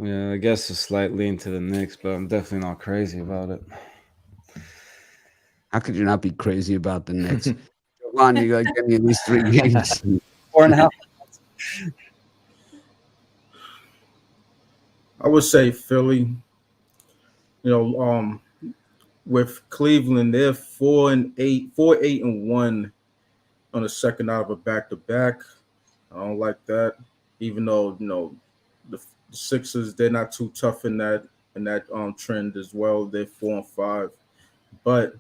Yeah, I guess a slight lean to the Knicks, but I'm definitely not crazy about it. How could you not be crazy about the Knicks? Come on, you like any of these 3 games? 4.5. I would say Philly. With Cleveland, they're 4-8, 4-8-1 on the second out of a back-to-back. I don't like that. Even though the Sixers, they're not too tough in that trend as well. They're 4-5, but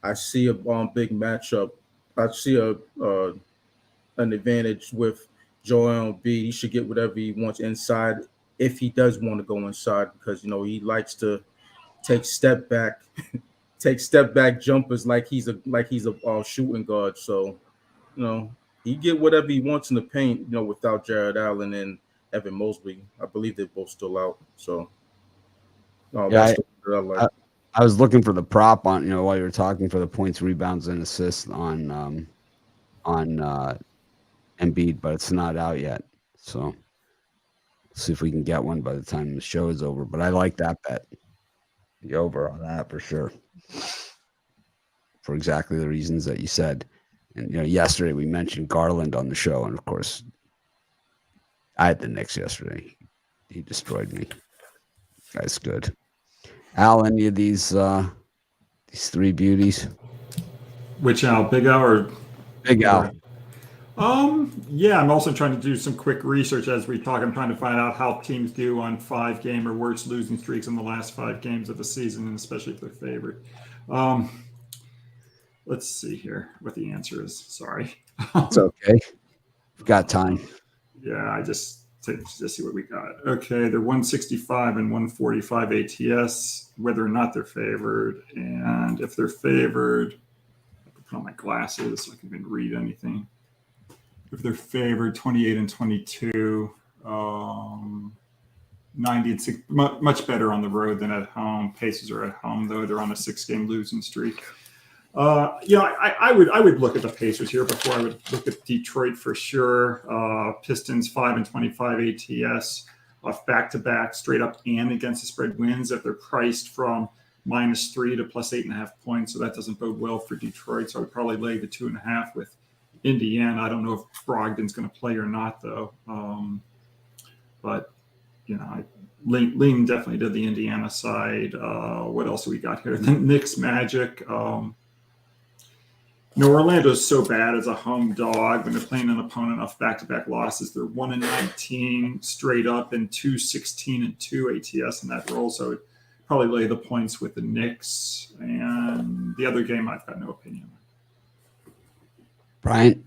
I see a big matchup. I see an advantage with Joel Embiid. He should get whatever he wants inside if he does want to go inside, because he likes to take step back jumpers like he's a shooting guard. So he get whatever he wants in the paint. Without Jared Allen and Evan Mobley, I believe they're both still out. So that's what I like. I was looking for the prop on while you were talking for the points, rebounds, and assists on Embiid, but it's not out yet. So see if we can get one by the time the show is over. But I like that bet. The over on that for sure. For exactly the reasons that you said. And yesterday we mentioned Garland on the show, and of course I had the Knicks yesterday. He destroyed me. Guy's good. Al, any of these 3 beauties? Which Al, Big Al or Big Al? Yeah, I'm also trying to do some quick research as we talk. I'm trying to find out how teams do on 5-game or worse losing streaks in the last 5 games of the season, and especially if they're favored. Let's see here what the answer is. Sorry. It's okay. We've got time. Yeah, I just see what we got. Okay, they're 165 and 145 ATS, whether or not they're favored. And if they're favored, I have to put on my glasses so I can even read anything. If they're favored, 28 and 22, 90 and 6, much better on the road than at home. Pacers are at home, though. They're on a 6-game losing streak. I would look at the Pacers here before I would look at Detroit for sure. Pistons 5 and 25 ATS off back-to-back, straight up and against the spread wins. If they're priced from -3 to +8.5 points, so that doesn't bode well for Detroit. So I would probably lay the 2.5 with Indiana. I don't know if Brogdon's going to play or not, though. But I lean definitely to the Indiana side. What else do we got here? The Knicks Magic. Orlando's so bad as a home dog when they're playing an opponent off back-to-back losses. They're 1 and 19 straight up and 2-16 and 2 ATS in that role. So I'd probably lay the points with the Knicks. And the other game, I've got no opinion. Brian?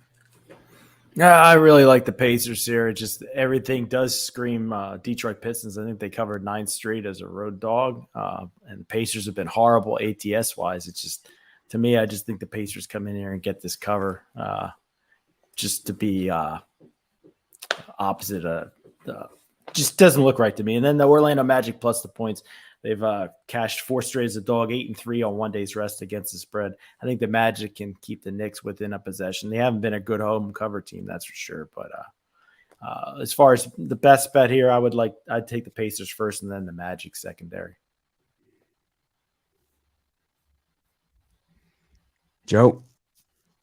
Yeah, I really like the Pacers here. Just everything does scream Detroit Pistons. I think they covered 9 straight as a road dog. And the Pacers have been horrible ATS-wise. It's just, to me, I just think the Pacers come in here and get this cover just to be opposite. Just doesn't look right to me. And then the Orlando Magic plus the points. They've cashed 4 straight as a dog, 8 and 3 on 1 day's rest against the spread. I think the Magic can keep the Knicks within a possession. They haven't been a good home cover team, that's for sure. But as far as the best bet here, I'd take the Pacers first and then the Magic secondary. Joe?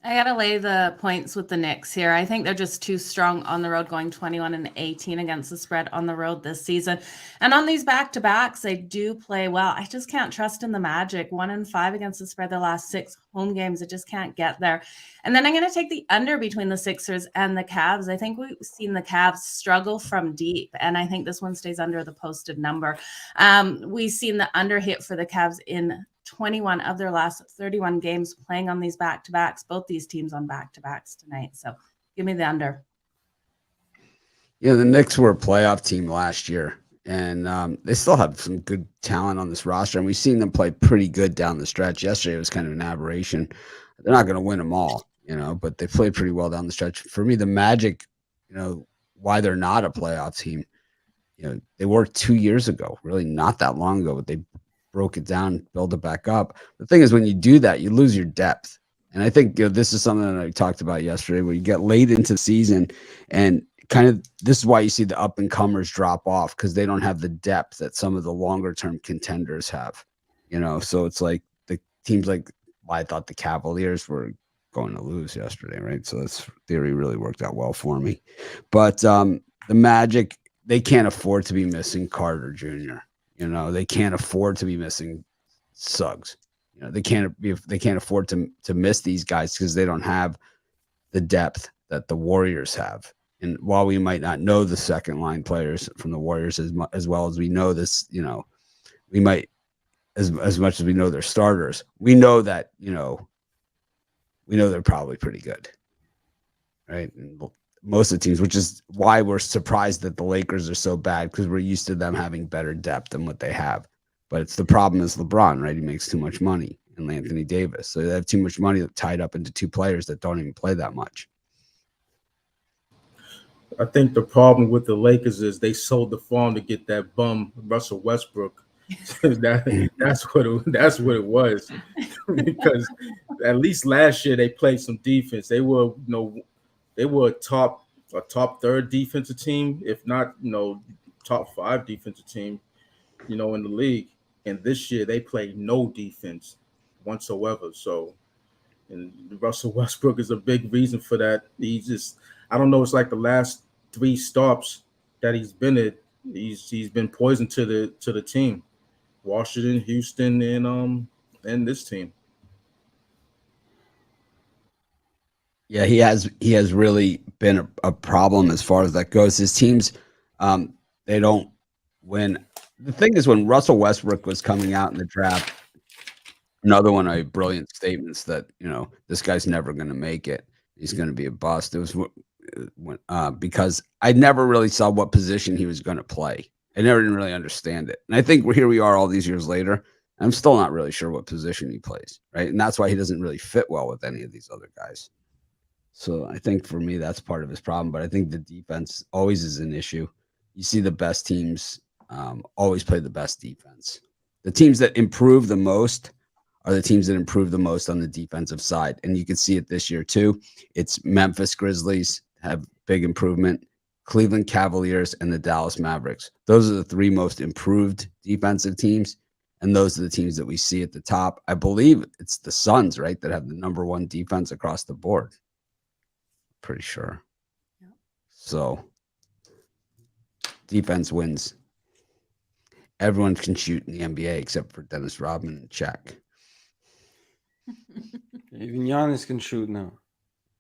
I got to lay the points with the Knicks here. I think they're just too strong on the road, going 21 and 18 against the spread on the road this season. And on these back-to-backs, they do play well. I just can't trust in the Magic. 1 and 5 against the spread the last 6 home games. I just can't get there. And then I'm going to take the under between the Sixers and the Cavs. I think we've seen the Cavs struggle from deep, and I think this one stays under the posted number. We've seen the under hit for the Cavs in 21 of their last 31 games playing on these back-to-backs, both these teams on back-to-backs tonight. So give me the under. Yeah, the Knicks were a playoff team last year, and they still have some good talent on this roster, and we've seen them play pretty good down the stretch. Yesterday was kind of an aberration. They're not going to win them all, but they played pretty well down the stretch. For me, the Magic, why they're not a playoff team, they were 2 years ago, really not that long ago, but they broke it down, build it back up. The thing is, when you do that, you lose your depth. And I think this is something that I talked about yesterday, where you get late into the season and kind of this is why you see the up-and-comers drop off, because they don't have the depth that some of the longer-term contenders have. So it's like the teams I thought the Cavaliers were going to lose yesterday, right? So this theory really worked out well for me. But the Magic, they can't afford to be missing Carter Jr., they can't afford to be missing Suggs. They can't afford to miss these guys because they don't have the depth that the Warriors have. And while we might not know the second line players from the Warriors as well as we know this, we might as much as we know their starters, we know that we know they're probably pretty good, right? And most of the teams, which is why we're surprised that the Lakers are so bad, because we're used to them having better depth than what they have. But it's the problem is LeBron, right? He makes too much money, and Anthony Davis. So they have too much money tied up into 2 players that don't even play that much. I think the problem with the Lakers is they sold the farm to get that bum Russell Westbrook. That's what it was. Because at least last year they played some defense. They were a top 3rd defensive team, if not, top 5 defensive team, in the league. And this year they played no defense whatsoever. So, and Russell Westbrook is a big reason for that. I don't know. It's like the last 3 stops that he's been at. He's been poison to the team, Washington, Houston, and this team. Yeah, he has really been a problem as far as that goes. His teams, they don't win. The thing is, when Russell Westbrook was coming out in the draft, Another one of my brilliant statements that, this guy's never going to make it. He's going to be a bust. It was because I never really saw what position he was going to play. I never didn't really understand it. And I think here we are all these years later. I'm still not really sure what position he plays, right? And that's why he doesn't really fit well with any of these other guys. So I think for me, that's part of his problem. But I think the defense always is an issue. You see the best teams always play the best defense. The teams that improve the most are the teams that improve the most on the defensive side. And you can see it this year too. It's Memphis Grizzlies have big improvement, Cleveland Cavaliers, and the Dallas Mavericks. Those are the three most improved defensive teams. And those are the teams that we see at the top. I believe it's the Suns, right, that have the number one defense across the board. Pretty sure. Yeah. So defense wins. Everyone can shoot in the NBA except for Dennis Rodman and Shaq. Even Giannis can shoot now.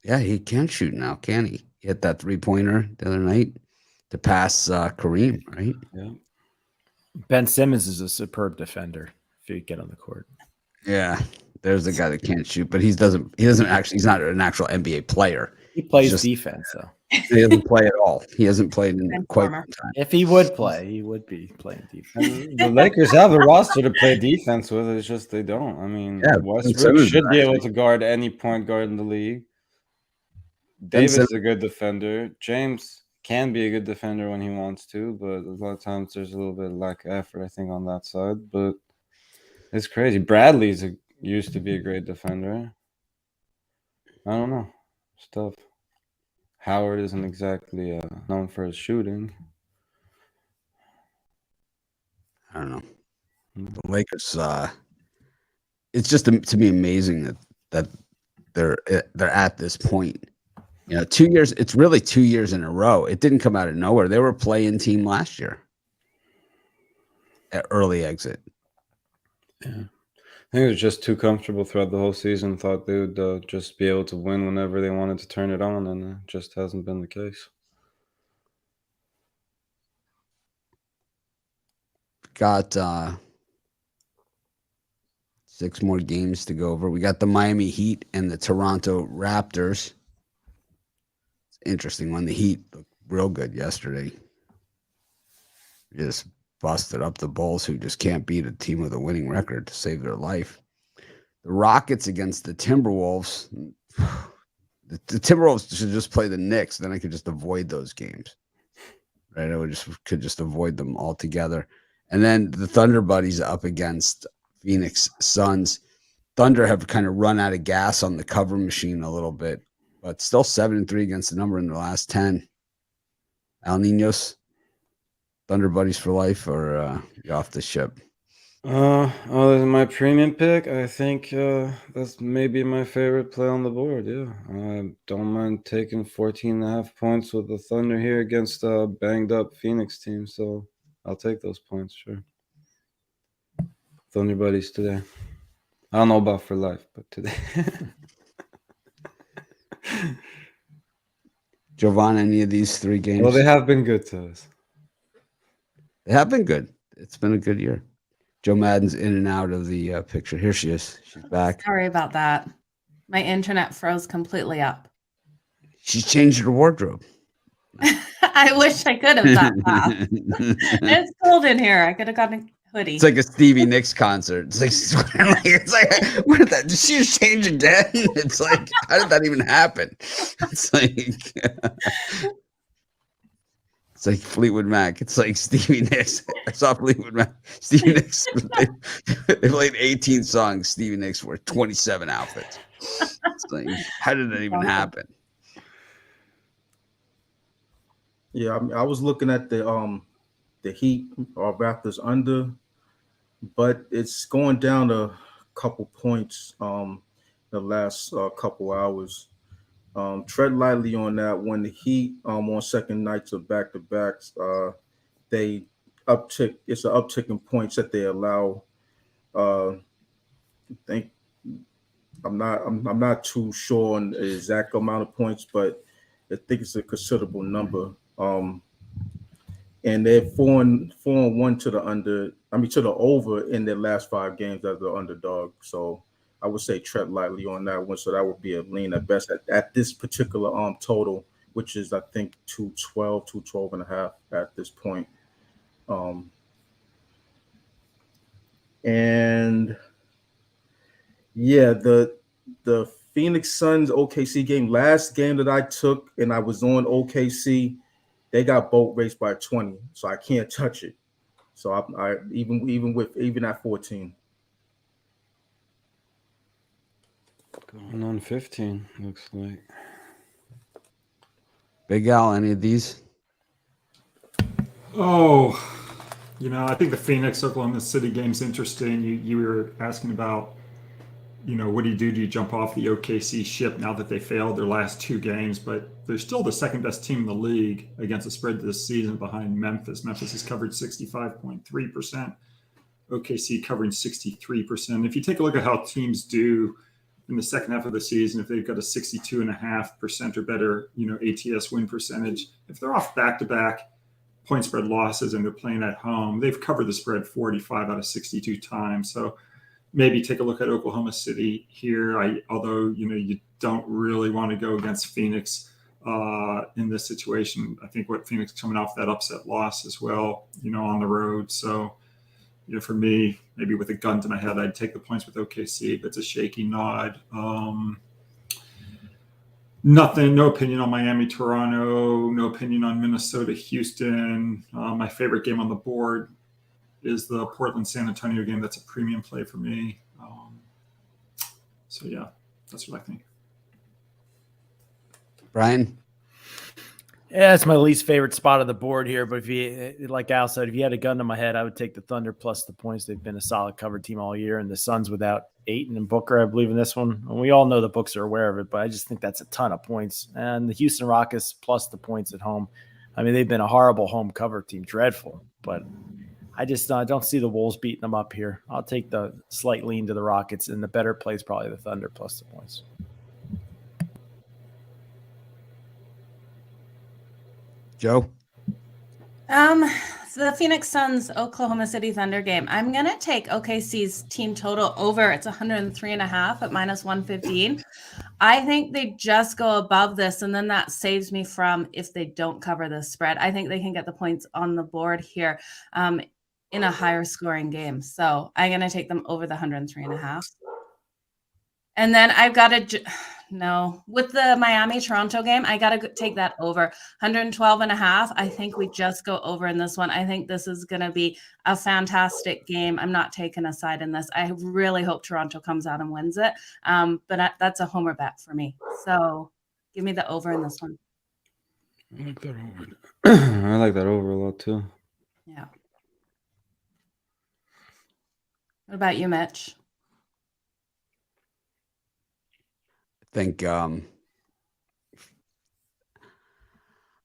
Yeah, he can shoot now, can he? He hit that 3-pointer the other night to pass Kareem, right? Yeah. Ben Simmons is a superb defender if you get on the court. Yeah, there's a guy that can't shoot, but he's not an actual NBA player. He plays defense, though. He doesn't play at all. He hasn't played in quite some time. If he would play, he would be playing defense. The Lakers have a roster to play defense with. It's just they don't. I mean, Westbrook should be able to guard any point guard in the league. Davis is a good defender. James can be a good defender when he wants to, but a lot of times there's a little bit of lack of effort, I think, on that side. But it's crazy. Bradley's used to be a great defender. I don't know. It's tough. Howard isn't exactly known for his shooting. I don't know. The Lakers, it's just to me amazing that they're at this point. 2 years. It's really 2 years in a row. It didn't come out of nowhere. They were a play-in team last year. At early exit. Yeah. I think it was just too comfortable throughout the whole season. Thought they would just be able to win whenever they wanted to turn it on, and it just hasn't been the case. Got 6 more games to go over. We got the Miami Heat and the Toronto Raptors. It's an interesting one. The Heat looked real good yesterday. Just busted up the Bulls, who just can't beat a team with a winning record to save their life. The Rockets against the Timberwolves. The Timberwolves should just play the Knicks. Then I could just avoid those games. Right? I could just avoid them altogether. And then the Thunder Buddies up against Phoenix Suns. Thunder have kind of run out of gas on the cover machine a little bit, but still 7-3 against the number in the last 10. Al Ninos, Thunder Buddies for life, or you off the ship? My premium pick, I think that's maybe my favorite play on the board. Yeah, I don't mind taking 14.5 points with the Thunder here against a banged up Phoenix team. So I'll take those points, sure. Thunder Buddies today. I don't know about for life, but today. Jovan, any of these 3 games? Well, they have been good to us. They have been good. It's been a good year. Joe Madden's in and out of the picture. Here she is. She's back. Sorry about that. My internet froze completely up. She's changed her wardrobe. I wish I could have that fast. It's cold in here. I could have gotten a hoodie. It's like a Stevie Nicks concert. It's like where did that? Did she just change again? It's like, how did that even happen? It's like Fleetwood Mac. It's like Stevie Nicks. I saw Fleetwood Mac. Stevie Nicks. They played 18 songs. Stevie Nicks wore 27 outfits. It's like, how did that even happen? Yeah, I was looking at the Heat or Raptors under, but it's going down a couple points the last couple hours. Tread lightly on that. When the Heat on second nights of back-to-backs, they uptick. It's an uptick in points that they allow. I think I'm not too sure on the exact amount of points, but I think it's a considerable number. and they're 4-1 to the under. I mean, to the over in their last 5 games as the underdog. So I would say tread lightly on that one. So that would be a lean at best at this particular total, which is I think 212 and a half at this point. And yeah, the Phoenix Suns OKC game, last game that I took, and I was on OKC, they got boat raced by 20, so I can't touch it. So I even at 14. Going on 15, looks like. Big Al, any of these? Oh, I think the Phoenix Oklahoma City game's interesting. You were asking about, what do you do? Do you jump off the OKC ship now that they failed their last 2 games? But they're still the second best team in the league against the spread this season behind Memphis. Memphis has covered 65.3%. OKC covering 63%. If you take a look at how teams do in the second half of the season, if they've got a 62.5% or better, ATS win percentage, if they're off back-to-back point spread losses and they're playing at home, they've covered the spread 45 out of 62 times. So maybe take a look at Oklahoma City here. Although you don't really want to go against Phoenix in this situation. I think what Phoenix coming off that upset loss as well, on the road. So for me, maybe with a gun to my head, I'd take the points with OKC, but it's a shaky nod. No opinion on Miami, Toronto. No opinion on Minnesota, Houston. My favorite game on the board is the Portland San Antonio game. That's a premium play for me. So yeah, that's what I think. Brian? Yeah, it's my least favorite spot of the board here. But if you, like Al said, if you had a gun to my head, I would take the Thunder plus the points. They've been a solid cover team all year, and the Suns without Ayton and Booker, I believe, in this one. And we all know the books are aware of it, but I just think that's a ton of points. And the Houston Rockets plus the points at home. I mean, they've been a horrible home cover team, dreadful. But I just don't see the Wolves beating them up here. I'll take the slight lean to the Rockets, and the better play is probably the Thunder plus the points. Joe? The Phoenix Suns Oklahoma City Thunder game. I'm going to take OKC's team total over. It's 103.5 at minus 115. I think they just go above this, and then that saves me from if they don't cover this spread. I think they can get the points on the board here in a higher scoring game. So I'm going to take them over the 103.5. And then I've got to with the Miami-Toronto game, I got to take that over 112.5. I think we just go over in this one. I think this is going to be a fantastic game. I'm not taking a side in this. I really hope Toronto comes out and wins it. But that's a homer bet for me. So give me the over in this one. I like that over. I like that over a lot too. Yeah. What about you, Mitch? Think I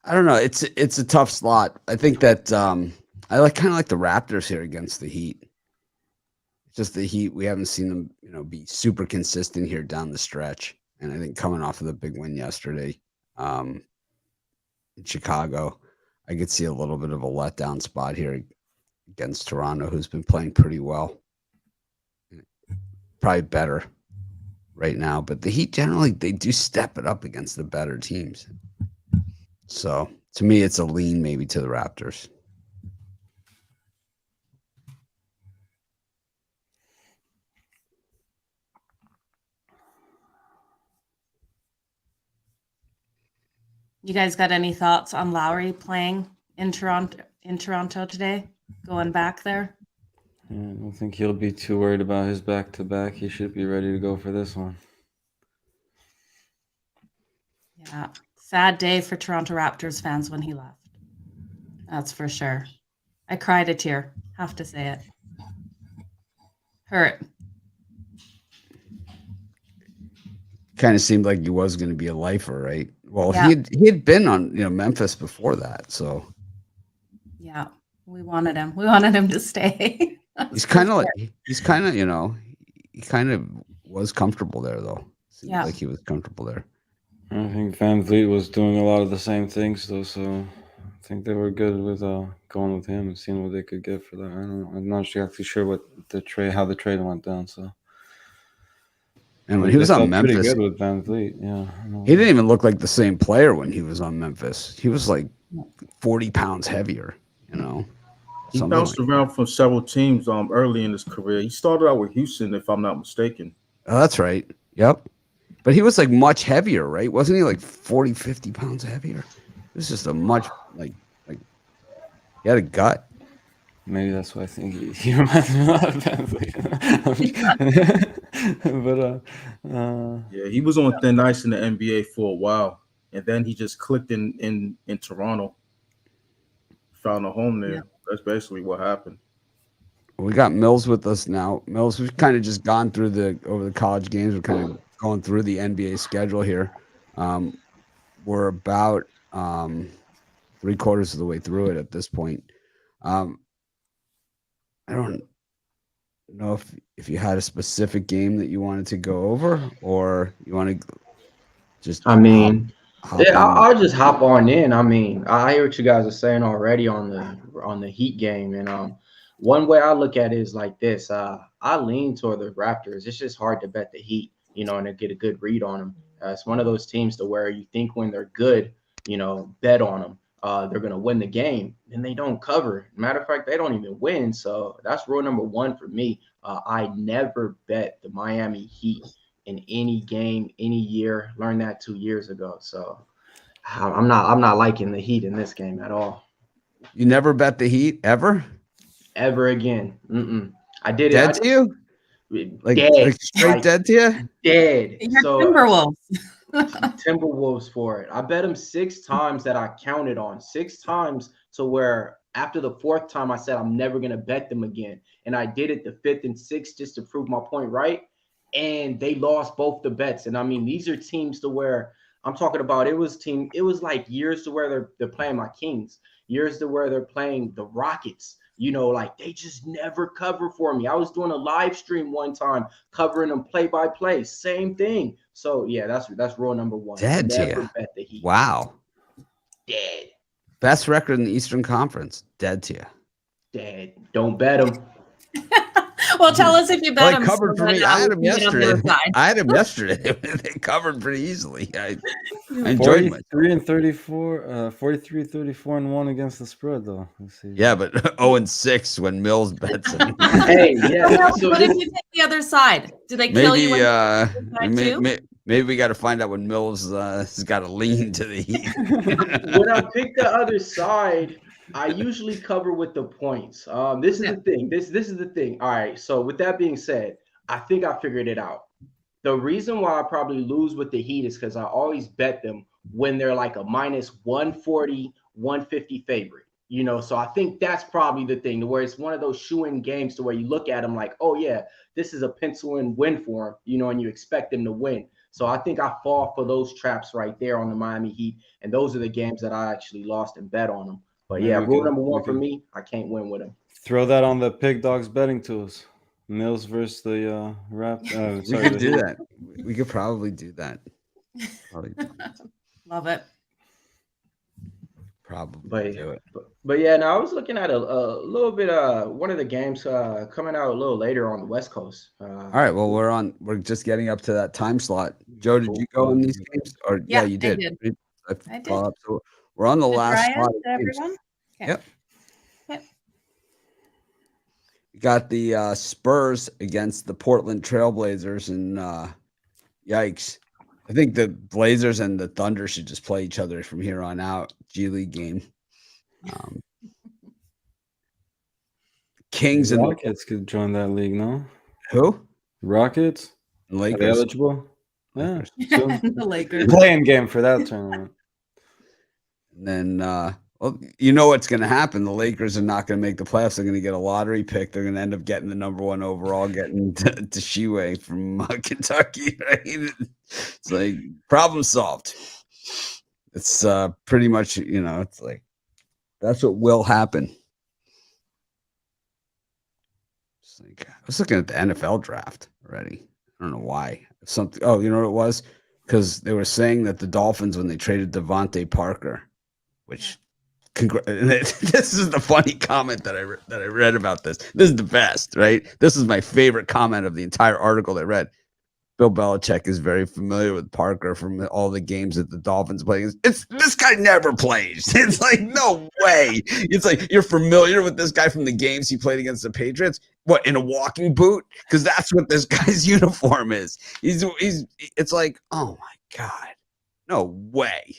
don't know. It's a tough slot. I think that I kind of like the Raptors here against the Heat. Just the Heat, we haven't seen them, be super consistent here down the stretch. And I think coming off of the big win yesterday in Chicago, I could see a little bit of a letdown spot here against Toronto, who's been playing pretty well. Probably better right now, but the Heat generally, they do step it up against the better teams. So to me, it's a lean maybe to the Raptors. You guys got any thoughts on Lowry playing in Toronto today, going back there? Yeah, I don't think he'll be too worried about his back-to-back. He should be ready to go for this one. Yeah, sad day for Toronto Raptors fans when he left. That's for sure. I cried a tear, have to say it. Hurt. Kind of seemed like he was going to be a lifer, right? Well, Yeah. he had been on Memphis before that, so Yeah, we wanted him. We wanted him to stay. he kind of was comfortable there, though. Seems Yeah. like he was comfortable there. I think Van Vliet was doing a lot of the same things, though, so I think they were good with going with him and seeing what they could get for that. I'm not exactly sure what how the trade went down. So, And when he was they on felt pretty Memphis, good with Van Vliet. Yeah, he didn't even look like the same player when he was on Memphis. He was like 40 pounds heavier, you know. He Something bounced like around from several teams early in his career. He started out with Houston, if I'm not mistaken. Oh, that's right. Yep. But he was like much heavier, right? Wasn't he like 40, 50 pounds heavier? It was just a much like he had a gut. maybe that's why I think he reminds me a lot of Van Vliet. But Yeah, he was on thin ice in the NBA for a while, and then he just clicked in Toronto. Found a home there. Yeah. That's basically what happened. We got Mills with us now. Mills, we've kind of just gone through over the college games. We're kind of going through the NBA schedule here. We're about 3/4 of the way through it at this point. I don't know if you had a specific game that you wanted to go over, or you want to just I mean, hop yeah, in. I'll just hop on in. I mean, I hear what you guys are saying already on the Heat game, and one way I look at it is like this. I lean toward the Raptors. It's just hard to bet the Heat, and to get a good read on them. It's one of those teams to where you think when they're good, bet on them. They're gonna win the game, and they don't cover. Matter of fact, they don't even win. So that's rule number one for me. I never bet the Miami Heat in any game, any year. Learned that 2 years ago. So I'm not liking the Heat in this game at all. You never bet the Heat ever? Ever again. I did Dead to you? dead. Like straight dead to you? Dead. You're So Timberwolves. Timberwolves for it. I bet him 6 times that I counted on. 6 times to where after the 4th time I said I'm never gonna bet them again. And I did it the 5th and 6th just to prove my point right. And they lost both the bets. And I mean, these are teams to where I'm talking about. It was like years to where they're playing my Kings, years to where they're playing the Rockets. Like they just never cover for me. I was doing a live stream one time covering them play by play, same thing. So yeah, that's rule number one. Dead to Never you. bet the Heat. Wow. Dead. Best record in the Eastern Conference. Dead to you. Dead. Don't bet them. Well, tell us if you bet Well, them. they covered so for me. that I had we them can get on their yesterday. side. I had them yesterday. They covered pretty easily. I enjoyed my 43 and 34, 43, 34 and 1 against the spread though. Let's see. Yeah, but 0-6 when Mills bets them. Hey, yeah. So What if you take the other side? Do they kill you? Maybe we got to find out when Mills has got to lean to the Heat. when I pick the other side, I usually cover with the points. This is the thing. This is the thing. All right. So with that being said, I think I figured it out. The reason why I probably lose with the Heat is because I always bet them when they're like a minus 140, 150 favorite. So I think that's probably the thing, where it's one of those shoe-in games to where you look at them like, oh yeah, this is a pencil-in win for them, and you expect them to win. So I think I fall for those traps right there on the Miami Heat, and those are the games that I actually lost and bet on them. But Maybe yeah, we rule can- number we one for can- me, I can't win with them. Throw that on the Pig Dogs betting tools. Mills versus the Rap. We Sorry, could do that. We could probably do that. Love it. Probably do it. But yeah, now I was looking at a little bit one of the games coming out a little later on the West Coast. All right. Well, we're just getting up to that time slot. Joe, did you go in these games? Or Yeah, you I did. did. I I did. followed up. So we're on the Did last Brian, slot. to everyone? Okay. Yep. Yep. We got the Spurs against the Portland Trailblazers, and yikes. I think the Blazers and the Thunder should just play each other from here on out. G League game. Kings and Rockets could join that league, no? who? Rockets? And Are they Lakers. eligible? Yeah. The Lakers. Playing game for that tournament. And then, well, you know what's going to happen. The Lakers are not going to make the playoffs. They're going to get a lottery pick. They're going to end up getting the number 1 overall, getting to Sheway from Kentucky. Right? It's like problem solved. It's pretty much, it's like that's what will happen. It's like, I was looking at the NFL draft already. I don't know why. Something. Oh, you know what it was? Because they were saying that the Dolphins, when they traded Devontae Parker, which This is the funny comment that I read about this. This is the best, right? This is my favorite comment of the entire article I read. Bill Belichick is very familiar with Parker from all the games that the Dolphins play. It's this guy never plays. It's like, no way. It's like, you're familiar with this guy from the games he played against the Patriots. What, in a walking boot? Because that's what this guy's uniform is. It's like, oh my God, no way.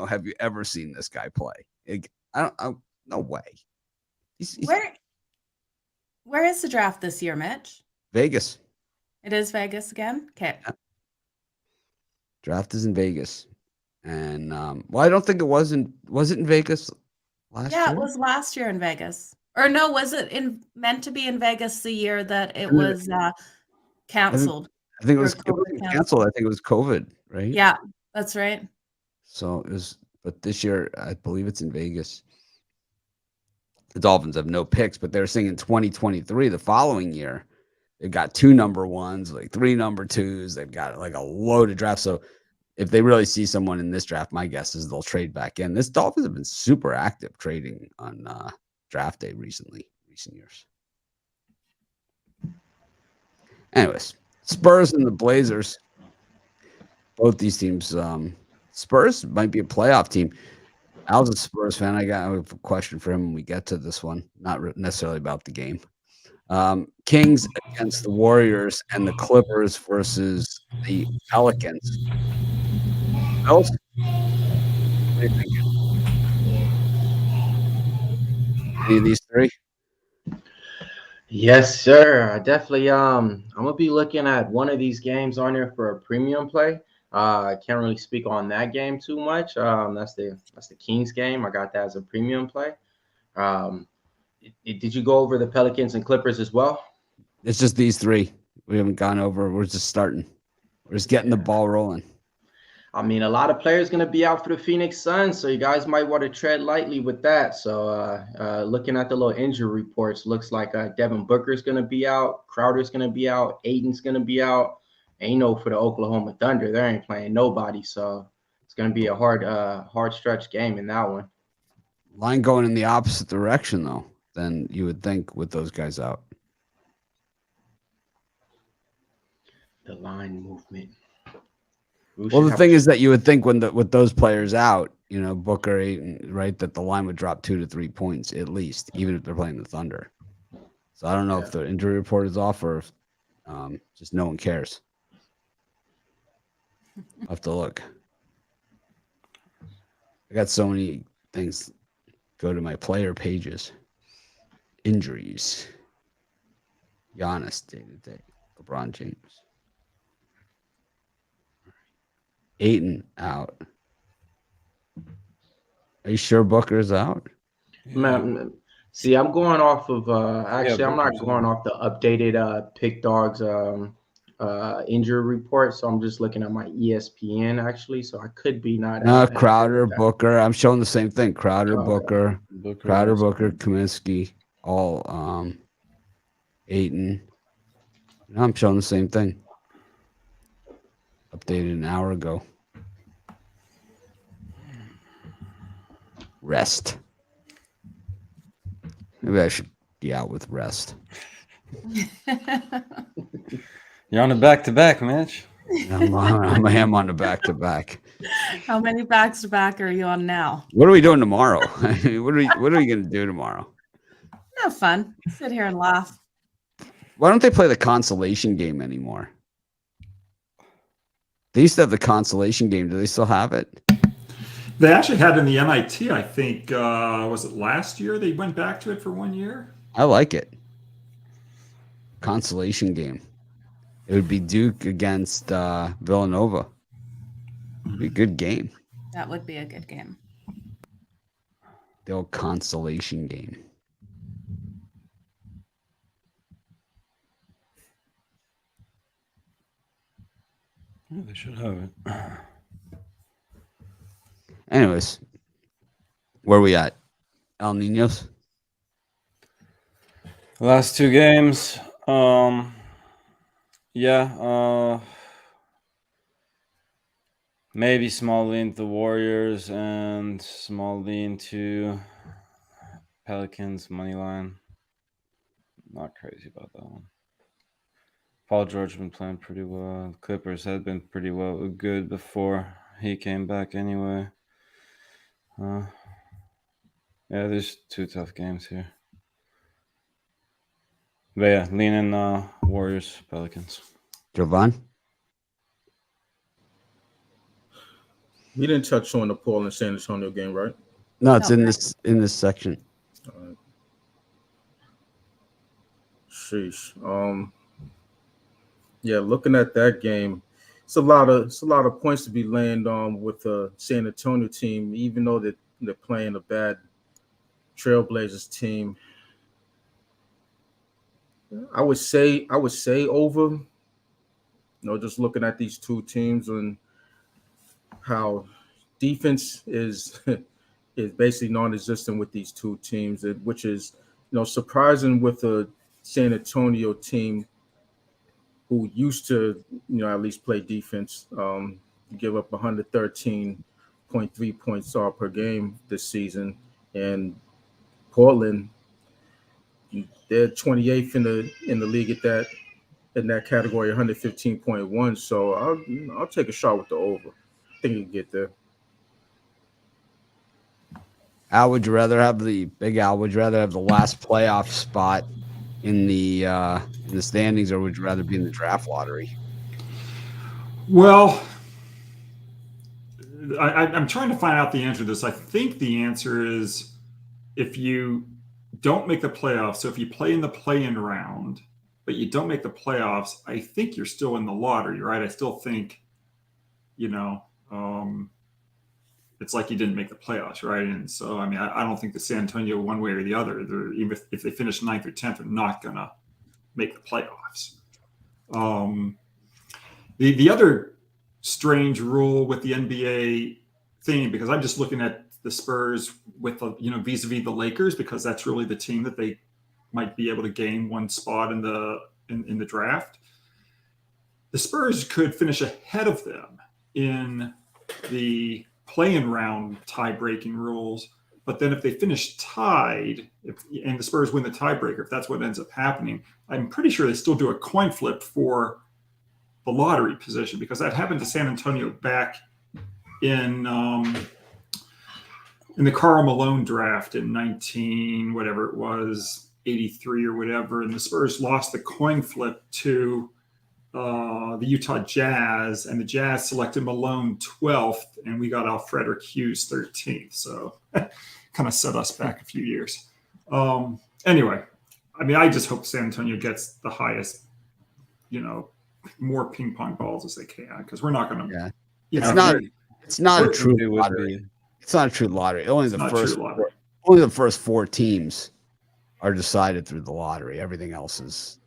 Have you ever seen this guy play? No way. He's Where is the draft this year, Mitch? Vegas. It is Vegas again? Okay. Draft is in Vegas. And I don't think was it in Vegas last year? Yeah, it was last year in Vegas. Or no, was it meant to be in Vegas the year that it was canceled? I think it wasn't canceled. I think it was COVID, right? Yeah, that's right. So it was, but this year I believe it's in Vegas. The Dolphins have no picks, but they're saying in 2023, the following year, they've got 2 number 1s, like 3 number 2s. They've got like a load of drafts. So if they really see someone in this draft, my guess is they'll trade back in. This Dolphins have been super active trading on draft day recent years. Anyways, Spurs and the Blazers. Both these teams, Spurs might be a playoff team. Al's a Spurs fan. I have a question for him when we get to this one. Not necessarily about the game. Kings against the Warriors and the Clippers versus the Pelicans. Bills? What do you think? Any of these 3? Yes, sir. I definitely I'm gonna be looking at one of these games on there for a premium play. I can't really speak on that game too much. That's the Kings game. I got that as a premium play. Did you go over the Pelicans and Clippers as well? It's just these 3. We haven't gone over. We're just starting. We're just getting the ball rolling. I mean, a lot of players going to be out for the Phoenix Suns, so you guys might want to tread lightly with that. So looking at the little injury reports, looks like Devin Booker's going to be out, Crowder's going to be out, Aiden's going to be out. And for the Oklahoma Thunder, they ain't playing nobody. So it's going to be a hard stretch game in that one. Line going in the opposite direction, though, than you would think with those guys out. The line movement. Well, the thing is that you would think with those players out, Booker, Ayton, right, that the line would drop 2 to 3 points at least, even if they're playing the Thunder. So I don't know if the injury report is off or if just no one cares. I'll have to look. I got so many things. Go to my player pages. Injuries. Giannis day-to-day. LeBron James. Ayton out. Are you sure Booker's out? Man, see, I'm going off of actually I'm not Booker's going off the updated Pick Dogs injury report, so I'm just looking at my ESPN actually. So I could be not. Crowder, Booker. I'm showing the same thing. Crowder, Booker, Kaminsky, all Ayton. I'm showing the same thing. Updated an hour ago. Rest. Maybe I should be out with rest. You're on a back-to-back, Mitch. I am on the back-to-back. How many backs-to-back are you on now? What are we doing tomorrow? What are we going to do tomorrow? Have fun. Sit here and laugh. Why don't they play the consolation game anymore? They used to have the consolation game. Do they still have it? They actually had in the NIT, I think, was it last year? They went back to it for 1 year. I like it. Consolation game. It would be Duke against Villanova. It'd be a good game. That would be a good game. The old consolation game. Yeah, they should have it. Anyways, where are we at? El Niños? Last 2 games. Maybe small lean to the Warriors and small lean to Pelicans money line. Not crazy about that one. Paul George been playing pretty well. Clippers had been pretty good before he came back anyway. Yeah, there's 2 tough games here. But yeah, leaning Warriors, Pelicans. Jovan? We didn't touch on the Portland San Antonio game, right? No, it's No. in this section. Sheesh. Yeah, looking at that game, it's a lot of points to be landed on with the San Antonio team, even though they're playing a bad Trailblazers team. I would say over. Just looking at these two teams and how defense is is basically non-existent with these two teams, which is surprising with the San Antonio team who used to at least play defense. Give up 113.3 points per game this season, and Portland, they're 28th in the league at that in that category, 115.1. So I'll take a shot with the over. I think you can get there. Al, would you rather have the last playoff spot in the standings, or would you rather be in the draft lottery? Well, I'm trying to find out the answer to this. I think the answer is if you don't make the playoffs, so if you play in the play-in round, but you don't make the playoffs, I think you're still in the lottery, right? I still think, it's like you didn't make the playoffs, right? And so, I mean, I don't think the San Antonio, one way or the other, even if they finish 9th or 10th, are not going to make the playoffs. The other strange rule with the NBA thing, because I'm just looking at the Spurs with, vis-a-vis the Lakers, because that's really the team that they might be able to gain one spot in the draft. The Spurs could finish ahead of them in the play-in round tie-breaking rules, but then if they finish tied, and the Spurs win the tiebreaker, if that's what ends up happening, I'm pretty sure they still do a coin flip for the lottery position, because that happened to San Antonio back in the Karl Malone draft in 83 or whatever, and the Spurs lost the coin flip to the Utah Jazz, and the Jazz selected Malone 12th, and we got Alfrederick Hughes 13th. So kind of set us back a few years. Anyway, I mean, I just hope San Antonio gets the highest, more ping pong balls as they can, because we're not going to. Yeah. It's not a true lottery. It's not a true lottery. Only the first 4 teams are decided through the lottery. Everything else is,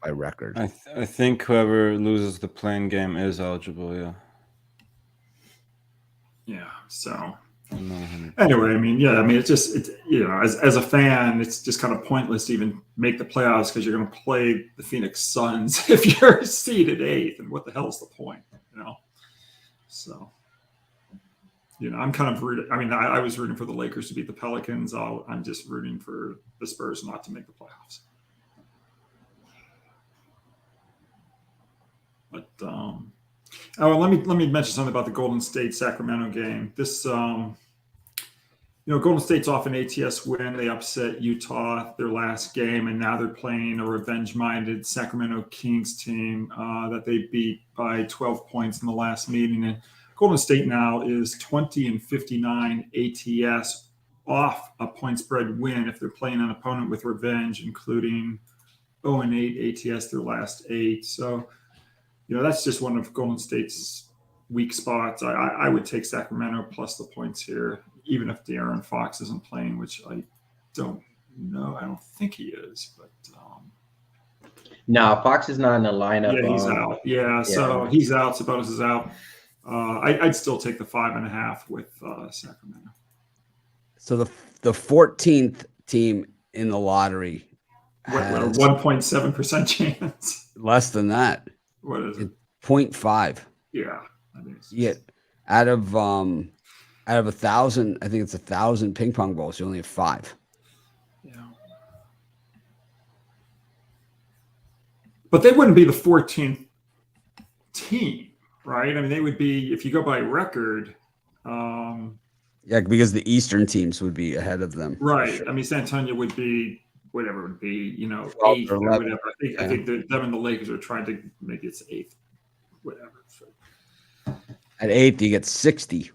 by record. I think whoever loses the playing game is eligible. Yeah. Yeah. So anyway, I mean, it's as a fan, it's just kind of pointless to even make the playoffs, because you're going to play the Phoenix Suns if you're seeded 8th, and what the hell's the point, So. I'm kind of rooting. I mean, I was rooting for the Lakers to beat the Pelicans. I'm just rooting for the Spurs not to make the playoffs. But let me mention something about the Golden State Sacramento game. This, Golden State's off an ATS win. They upset Utah their last game, and now they're playing a revenge-minded Sacramento Kings team that they beat by 12 points in the last meeting. And Golden State now is 20-59 ATS off a point spread win if they're playing an opponent with revenge, including 0-8 ATS their last 8. So, that's just one of Golden State's weak spots. I would take Sacramento plus the points here, even if De'Aaron Fox isn't playing, which I don't know. I don't think he is, but no, Fox is not in the lineup. Yeah, he's out. Yeah, so he's out. Sabonis is out. I'd still take the 5.5 with Sacramento. So the 14th team in the lottery has 1.7% chance. Less than that. What is it? 0.5. Yeah. I mean, out of 1,000, I think it's 1,000 ping pong balls. You only have 5. but they wouldn't be the 14th team, right? I mean, they would be, if you go by record. Yeah, because the Eastern teams would be ahead of them. Right. Sure. I mean, San Antonio would be whatever it would be, 12th eighth or or 11th. whatever. I think them and the Lakers are trying to make it eighth, whatever. So. At 8th, you get 60,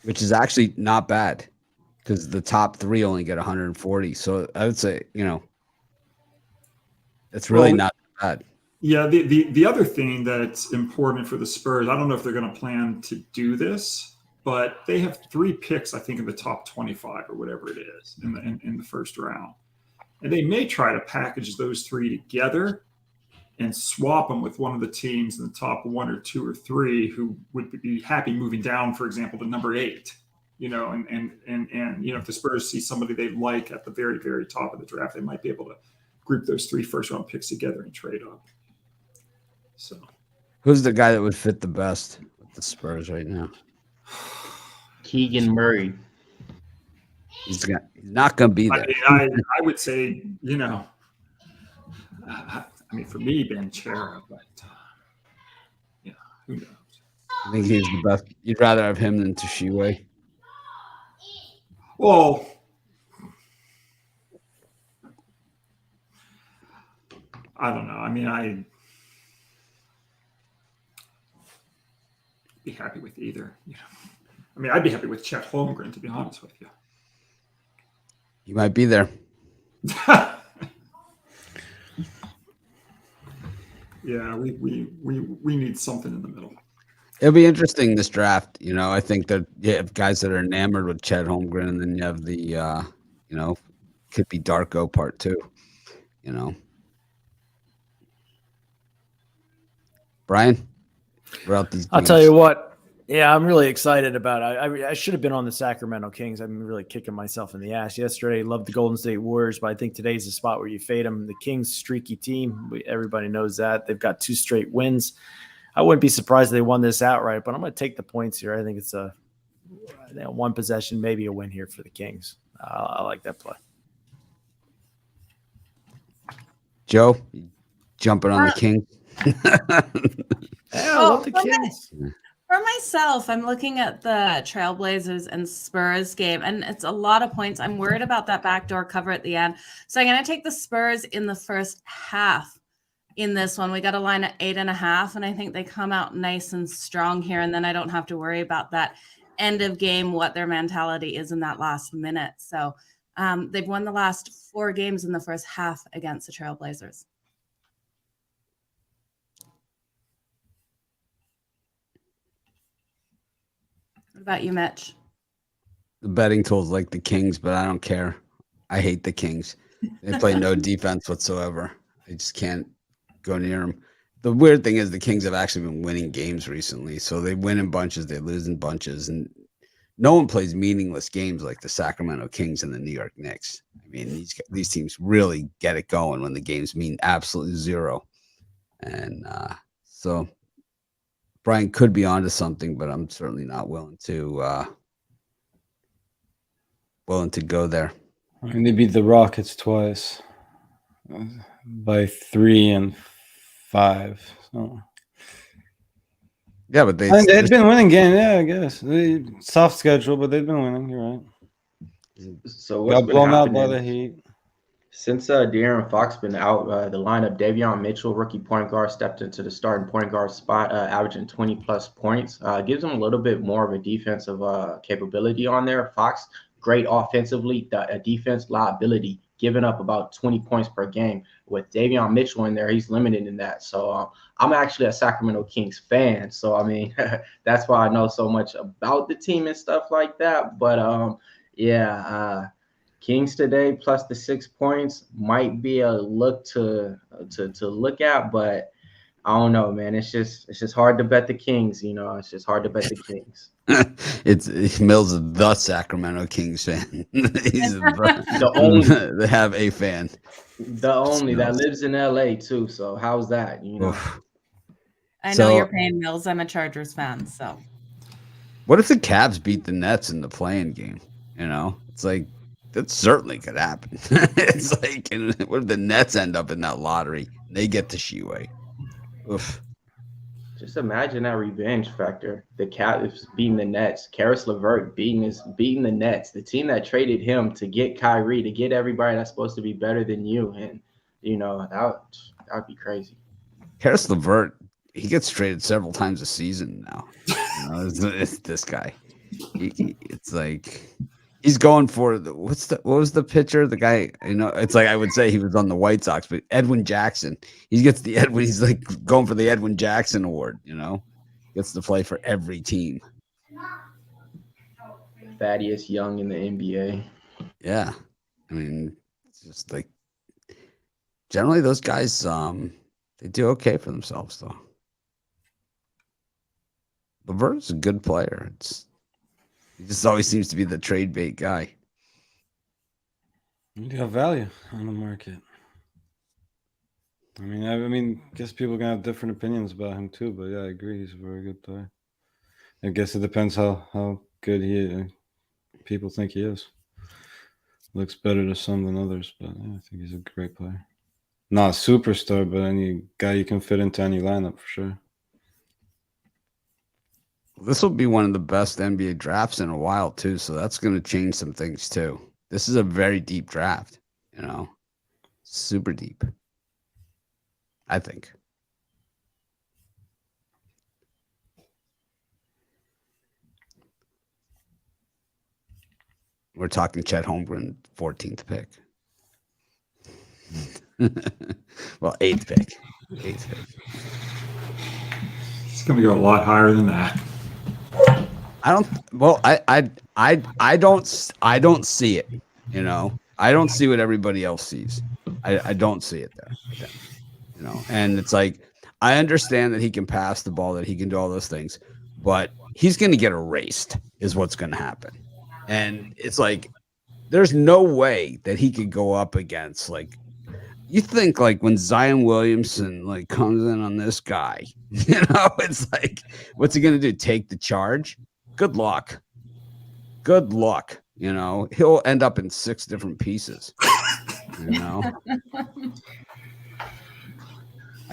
which is actually not bad because the top 3 only get 140. So I would say, it's really not bad. Yeah, the other thing that's important for the Spurs, I don't know if they're going to plan to do this, but they have 3 picks, I think, in the top 25 or whatever it is in the first round. And they may try to package those 3 together and swap them with one of the teams in the top 1 or 2 or 3 who would be happy moving down, for example, to number 8. And if the Spurs see somebody they like at the very, very top of the draft, they might be able to group those 3 first-round picks together and trade up. So, who's the guy that would fit the best with the Spurs right now? Keegan Murray. He's not going to be there. I would say, for me, Ben Chera, but who knows? I think he's the best. You'd rather have him than Toshiwe. Well, I don't know. I mean, I'd be happy with either. I'd be happy with Chet Holmgren, to be honest with you. You might be there. Yeah, we need something in the middle. It'll be interesting this draft. I think that you have guys that are enamored with Chet Holmgren, and then you have the, could be Darko part 2. Brian, we're out these. I'll tell you what. Yeah, I'm really excited about it. I should have been on the Sacramento Kings. I'm really kicking myself in the ass yesterday. Loved the Golden State Warriors, but I think today's the spot where you fade them. The Kings, streaky team. Everybody knows that. They've got 2 straight wins. I wouldn't be surprised if they won this outright, but I'm going to take the points here. I think it's a 1 possession, maybe a win here for the Kings. I like that play. Joe, jumping on the Kings. I love the Kings. For myself, I'm looking at the Trailblazers and Spurs game, and it's a lot of points. I'm worried about that backdoor cover at the end. So I'm going to take the Spurs in the first half in this one. We got a line at 8.5, and I think they come out nice and strong here, and then I don't have to worry about that end of game, what their mentality is in that last minute. So they've won the last 4 games in the first half against the Trailblazers. What about you, Mitch? The betting tools like the Kings, but I don't care. I hate the Kings. They play no defense whatsoever. I just can't go near them. The weird thing is the Kings have actually been winning games recently. So they win in bunches, they lose in bunches. And no one plays meaningless games like the Sacramento Kings and the New York Knicks. I mean, these teams really get it going when the games mean absolutely zero. And so Brian could be onto something, but I'm certainly not willing to go there. I mean, they beat the Rockets twice by 3 and 5. So. Yeah, but they've been winning games. Yeah, I guess soft schedule, but they've been winning. You're right. So what's got blown out by the Heat. Since De'Aaron Fox been out, the lineup, Davion Mitchell, rookie point guard, stepped into the starting point guard spot, averaging 20-plus points. Gives him a little bit more of a defensive capability on there. Fox, great offensively, defense liability, giving up about 20 points per game. With Davion Mitchell in there, he's limited in that. So I'm actually a Sacramento Kings fan. So, I mean, that's why I know so much about the team and stuff like that. But, Kings today plus the 6 points might be a look to look at, but I don't know, man. It's just hard to bet the Kings. It's just hard to bet the Kings. Mills is the Sacramento Kings fan. He's the only. They have a fan. The only that lives in LA too. So how's that? I know you're paying Mills. I'm a Chargers fan. So what if the Cavs beat the Nets in the play-in game? It's like that certainly could happen. It's like, what if the Nets end up in that lottery? They get to Shiway. Oof. Just imagine that revenge factor. The Cavs beating the Nets, Karis LeVert beating the Nets, the team that traded him to get Kyrie, to get everybody that's supposed to be better than you, and that would be crazy. Karis LeVert, he gets traded several times a season now. It's this guy. It's like he's going for what was the pitcher? The guy, it's like I would say he was on the White Sox, but Edwin Jackson. He gets the Edwin. He's like going for the Edwin Jackson Award. Gets to play for every team. Thaddeus Young in the NBA. Yeah, I mean, it's just like generally those guys, they do okay for themselves though. LeVert's a good player. He just always seems to be the trade bait guy. You have value on the market. I mean, I guess people can have different opinions about him too, but yeah, I agree. He's a very good player. I guess it depends how good people think he is. Looks better to some than others, but yeah, I think he's a great player. Not a superstar, but any guy you can fit into any lineup for sure. This will be one of the best NBA drafts in a while too, so that's going to change some things too. This is a very deep draft, super deep, I think. We're talking Chet Holmgren, 14th pick. Well, 8th pick. It's going to go a lot higher than that. I don't see it, I don't see what everybody else sees. I don't see it there, and it's like, I understand that he can pass the ball, that he can do all those things, but he's going to get erased is what's going to happen. And it's like, there's no way that he could go up against, like, you think like when Zion Williamson like comes in on this guy, it's like, what's he going to do? Take the charge? Good luck. He'll end up in 6 different pieces. I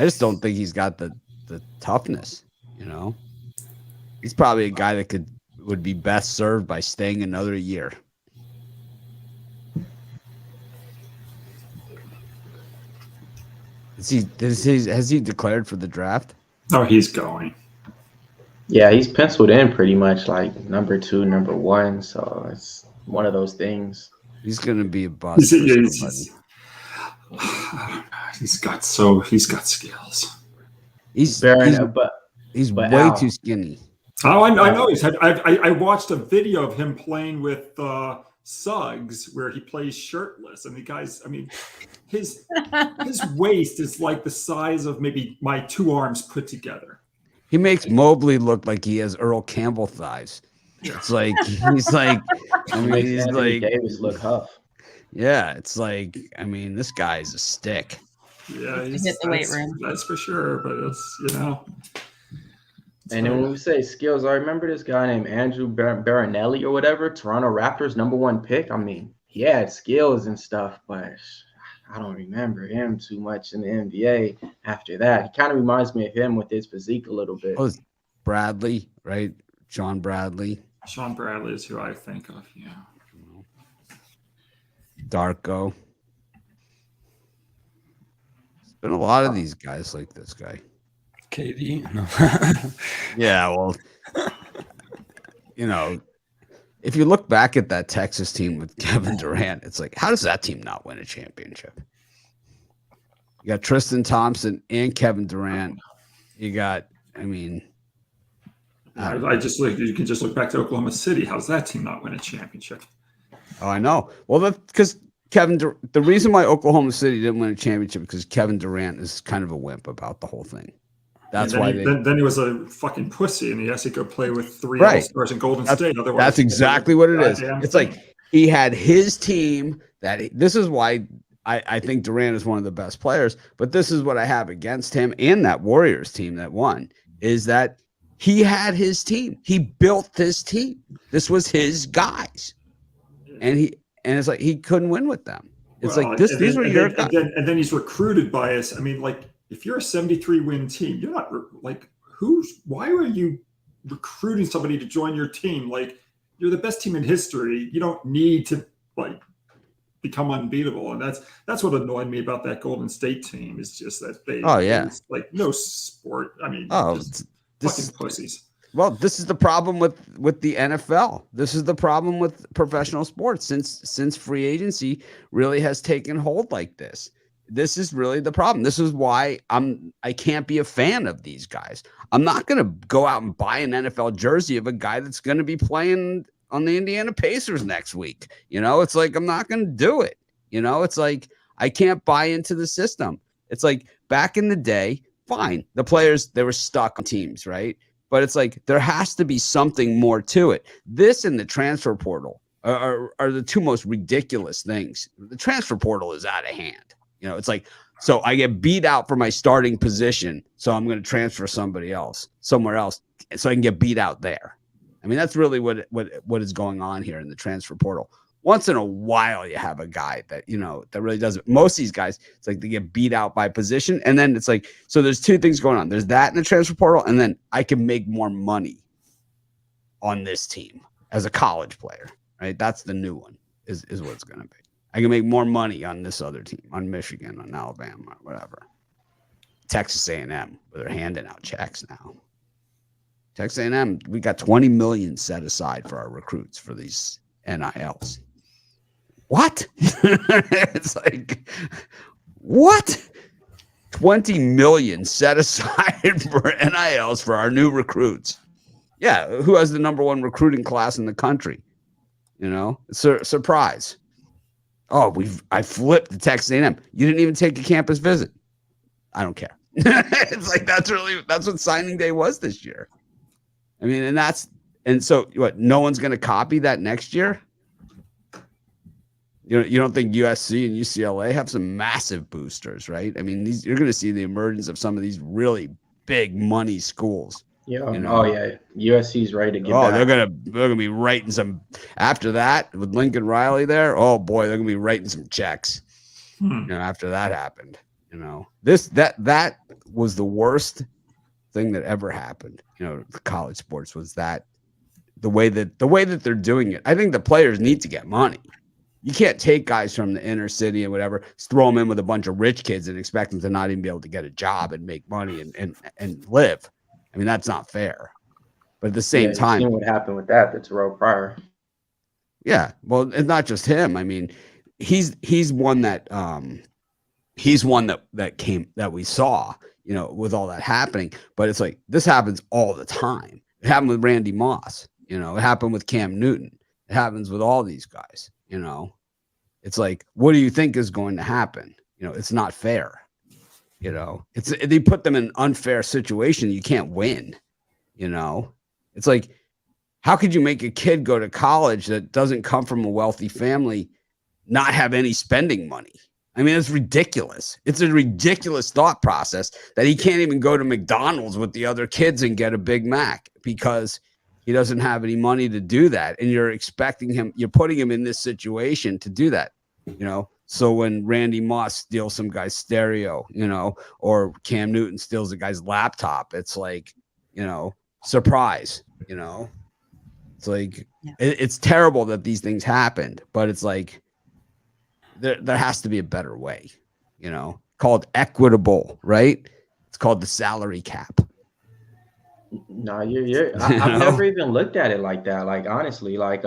just don't think he's got the toughness. He's probably a guy that would be best served by staying another year. Has he declared for the draft? Oh, he's going. Yeah, he's penciled in pretty much like number 2, number 1. So it's one of those things. He's going to be a bust. He's got skills. He's way Al, too skinny. Oh, I know. I watched a video of him playing with Suggs where he plays shirtless, and the guys, I mean, his waist is like the size of maybe my 2 arms put together. He makes Mobley look like he has Earl Campbell thighs. It's like he's like, he's like Davis look huff. Yeah, it's like, this guy is a stick. Yeah, he's hit the weight room. That's for sure. But it's And then when we say skills, I remember this guy named Andrew Baranelli or whatever, Toronto Raptors #1 pick. He had skills and stuff, but I don't remember him too much in the NBA after that. He kind of reminds me of him with his physique a little bit. Oh, Bradley, right? Sean Bradley. Sean Bradley is who I think of, yeah. Darko. There's been a lot of these guys like this guy. KD. No. Yeah, well, if you look back at that Texas team with Kevin Durant, it's like, how does that team not win a championship? You got Tristan Thompson and Kevin Durant. You got, you can just look back to Oklahoma City. How's that team not win a championship? Oh, I know. Well, because the reason why Oklahoma City didn't win a championship because Kevin Durant is kind of a wimp about the whole thing. That's why then he was a fucking pussy, and he has to go play with 3 Right. All-Stars in Golden State. Otherwise, that's exactly what it is. It's thing. like he had his team. This is why I think Durant is one of the best players. But this is what I have against him and that Warriors team that won is that he had his team. He built this team. This was his guys, and and it's like he couldn't win with them. It's Well, like this. These were your guys. and then he's recruited by us. I mean, like if you're a 73 win team, you're not like why are you recruiting somebody to join your team? Like you're the best team in history. You don't need to like become unbeatable. And that's what annoyed me about that Golden State team is just that they like no sport. I mean, just fucking pussies. Well, this is the problem with the NFL. This is the problem with professional sports since free agency really has taken hold like this. This is really the problem. This is why I can't be a fan of these guys. I'm not going to go out and buy an NFL jersey of a guy that's going to be playing on the Indiana Pacers next week. You know, it's like I'm not going to do it. You know, it's like I can't buy into the system. It's like back in the day, fine. The players, they were stuck on teams, right? But it's like there has to be something more to it. This and the transfer portal are the two most ridiculous things. The transfer portal is out of hand. You know, it's like, so I get beat out for my starting position, so I'm going to transfer somewhere else, so I can get beat out there. I mean, that's really what is going on here in the transfer portal. Once in a while, you have a guy that, you know, that really does it. Most of these guys, it's like they get beat out by position. And then it's like, so there's two things going on. There's that in the transfer portal. And then I can make more money on this team as a college player, right? That's the new one is what it's going to be. I can make more money on this other team, on Michigan, on Alabama, whatever. Texas A&M, where they're handing out checks now. Texas A&M, we got $20 million set aside for our recruits for these NILs. What? It's like, what? 20 million set aside for NILs for our new recruits. Yeah, who has the number one recruiting class in the country? You know, surprise. Oh, I flipped the Texas A&M. You didn't even take a campus visit. I don't care. It's like that's what signing day was this year. I mean, and so what? No one's going to copy that next year. You don't think USC and UCLA have some massive boosters, right? I mean, you're going to see the emergence of some of these really big money schools. Yeah. You know? Oh yeah. USC's ready to get back. They're gonna be writing some after that with Lincoln Riley there. Oh boy, they're gonna be writing some checks. You know, after that happened. You know, that was the worst thing that ever happened. You know, the college sports was that the way that they're doing it. I think the players need to get money. You can't take guys from the inner city and whatever, throw them in with a bunch of rich kids and expect them to not even be able to get a job and make money and live. I mean, that's not fair. But at the same time, you know what happened with that? That's Terrell Pryor. Yeah, well, it's not just him. I mean, he's one that came that we saw, you know, with all that happening. But it's like this happens all the time. It happened with Randy Moss. You know, it happened with Cam Newton. It happens with all these guys. You know, it's like, what do you think is going to happen? You know, it's not fair. You know, they put them in an unfair situation. You can't win. You know, it's like, how could you make a kid go to college that doesn't come from a wealthy family, not have any spending money? I mean, it's ridiculous. It's a ridiculous thought process that he can't even go to McDonald's with the other kids and get a Big Mac because he doesn't have any money to do that. And you're putting him in this situation to do that, you know? So when Randy Moss steals some guy's stereo, you know, or Cam Newton steals a guy's laptop, it's like, you know, surprise, you know? It's like, it's terrible that these things happened, but it's like, there has to be a better way, you know, called equitable, right? It's called the salary cap. No, I've never even looked at it like that. Like, honestly, like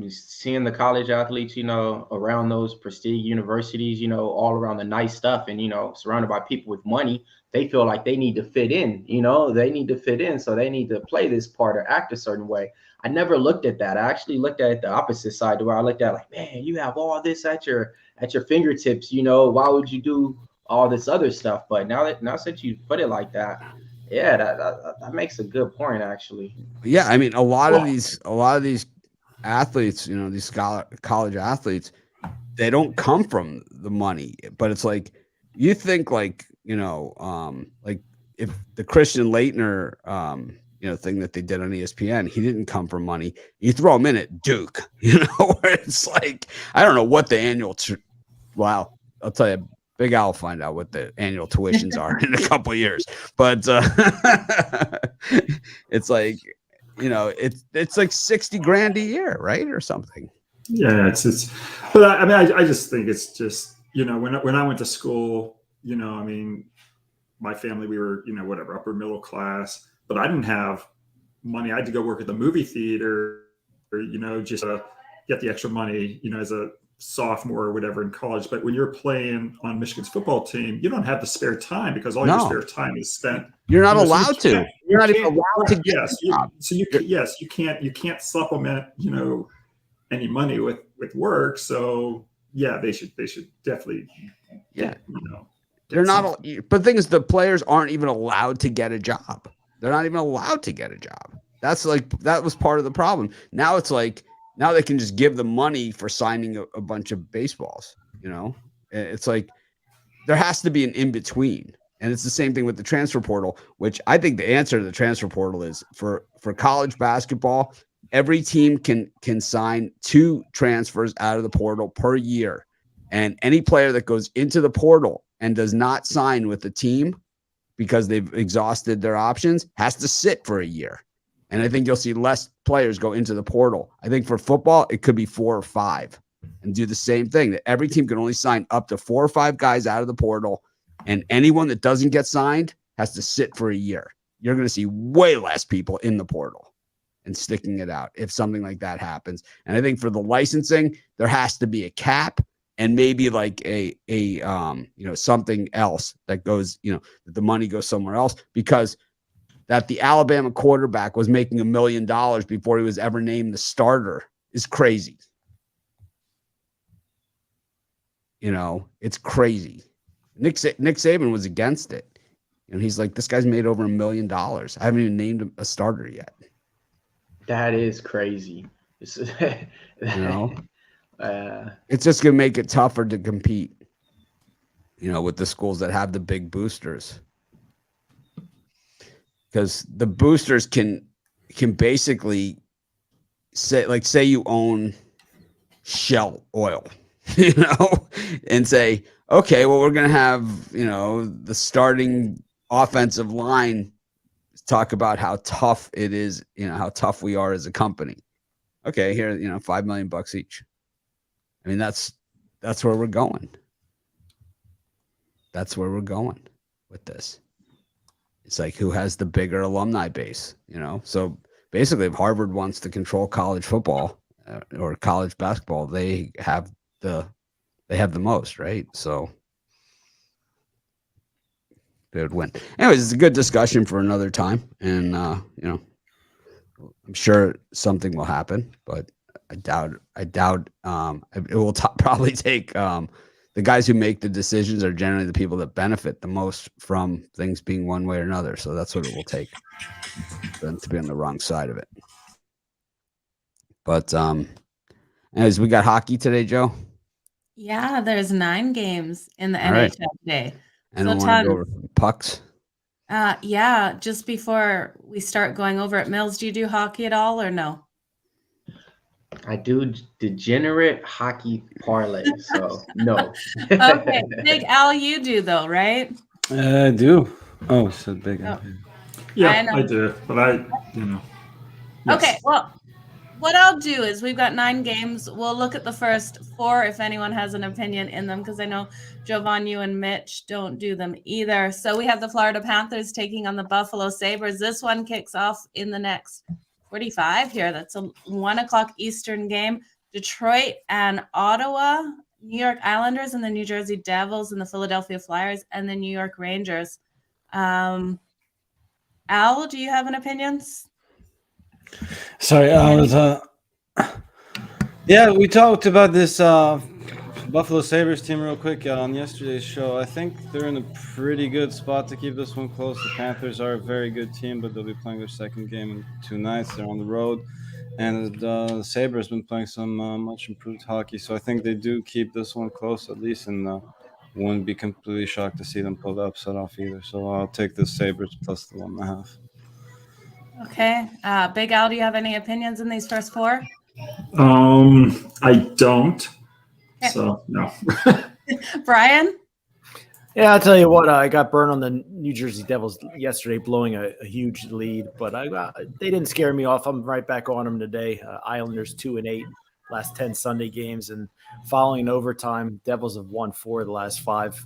seeing the college athletes, you know, around those prestige universities, you know, all around the nice stuff and, you know, surrounded by people with money, they feel like they need to fit in, you know, so they need to play this part or act a certain way. I never looked at that. I actually looked at it the opposite side, where I looked at like, man, you have all this at your fingertips, you know, why would you do all this other stuff? But now since you put it like that, yeah, that makes a good point, actually. Yeah, I mean, a lot of these athletes, you know, these college athletes, they don't come from the money, but it's like you think like, you know, like if the Christian Leitner thing that they did on ESPN. He didn't come for money. You throw him in at Duke, where it's like, I don't know what the annual. Wow, I'll tell you, Big Al will find out what the annual tuitions are in a couple of years. But it's like, it's like 60 grand a year, right, or something. Yeah, it's. But I mean, I just think it's just when I went to school, I mean, my family, we were whatever, upper middle class, but I didn't have money. I had to go work at the movie theater, or just get the extra money, as a sophomore or whatever in college. But when you're playing on Michigan's football team, you don't have the spare time because all your spare time is spent. You're not allowed to. You're not even allowed to get yes. You can't supplement any money with work. So yeah, they should definitely they're not. But the thing is, the players aren't even allowed to get a job. They're not even allowed to get a job. That was part of the problem. Now it's like, now they can just give the money for signing a bunch of baseballs. It's like there has to be an in between, and it's the same thing with the transfer portal. Which I think the answer to the transfer portal is for college basketball. Every team can sign 2 transfers out of the portal per year, and any player that goes into the portal and does not sign with the team because they've exhausted their options has to sit for a year. And I think you'll see less players go into the portal. I think for football, it could be 4 or 5 and do the same thing, that every team can only sign up to 4 or 5 guys out of the portal. And anyone that doesn't get signed has to sit for a year. You're going to see way less people in the portal and sticking it out if something like that happens. And I think for the licensing, there has to be a cap and maybe like a something else that goes, that the money goes somewhere else, because that the Alabama quarterback was making $1 million before he was ever named the starter is crazy. It's crazy. Nick Saban was against it. And he's like, this guy's made over $1 million. I haven't even named him a starter yet. That is crazy. It's just going to make it tougher to compete, with the schools that have the big boosters. Because the boosters can basically say you own Shell Oil, and say, okay, well, we're going to have, the starting offensive line talk about how tough it is, how tough we are as a company. Okay, here, $5 million each. I mean, that's where we're going. That's where we're going with this. It's like, who has the bigger alumni base, So basically, if Harvard wants to control college football or college basketball, they have the most, right? So they would win. Anyways, it's a good discussion for another time, and I'm sure something will happen, but I doubt. It will probably take. The guys who make the decisions are generally the people that benefit the most from things being one way or another. So that's what it will take for them to be on the wrong side of it. But anyways, we got hockey today, Joe. Yeah, there's 9 games in the NHL today. And I want to go over pucks. Yeah, just before we start going over it, Mills, do you do hockey at all or no? I do degenerate hockey parlay, so no. Okay, Big Al, you do though, right? I do. Oh, so Big Al. Yeah, I do, but yes. Okay, well, what I'll do is we've got 9 games. We'll look at the first 4 if anyone has an opinion in them, because I know Jovan, you and Mitch don't do them either. So we have the Florida Panthers taking on the Buffalo Sabres. This one kicks off in the next 45 here. That's a 1:00 Eastern game. Detroit and Ottawa, New York Islanders and the New Jersey Devils, and the Philadelphia Flyers and the New York Rangers. Al, do you have an opinion? Sorry, I was. Yeah, we talked about this Buffalo Sabres team real quick on yesterday's show. I think they're in a pretty good spot to keep this one close. The Panthers are a very good team, but they'll be playing their second game in 2 nights. They're on the road. And the Sabres been playing some much improved hockey. So I think they do keep this one close at least, and wouldn't be completely shocked to see them pull the upset off either. So I'll take the Sabres plus the 1.5. Okay. Big Al, do you have any opinions in these first four? I don't. Okay. So no. Brian? Yeah, I'll tell you what. I got burned on the New Jersey Devils yesterday, blowing a huge lead, but they didn't scare me off. I'm right back on them today. Islanders 2-8, last 10 Sunday games, and following an overtime, Devils have won 4 of the last 5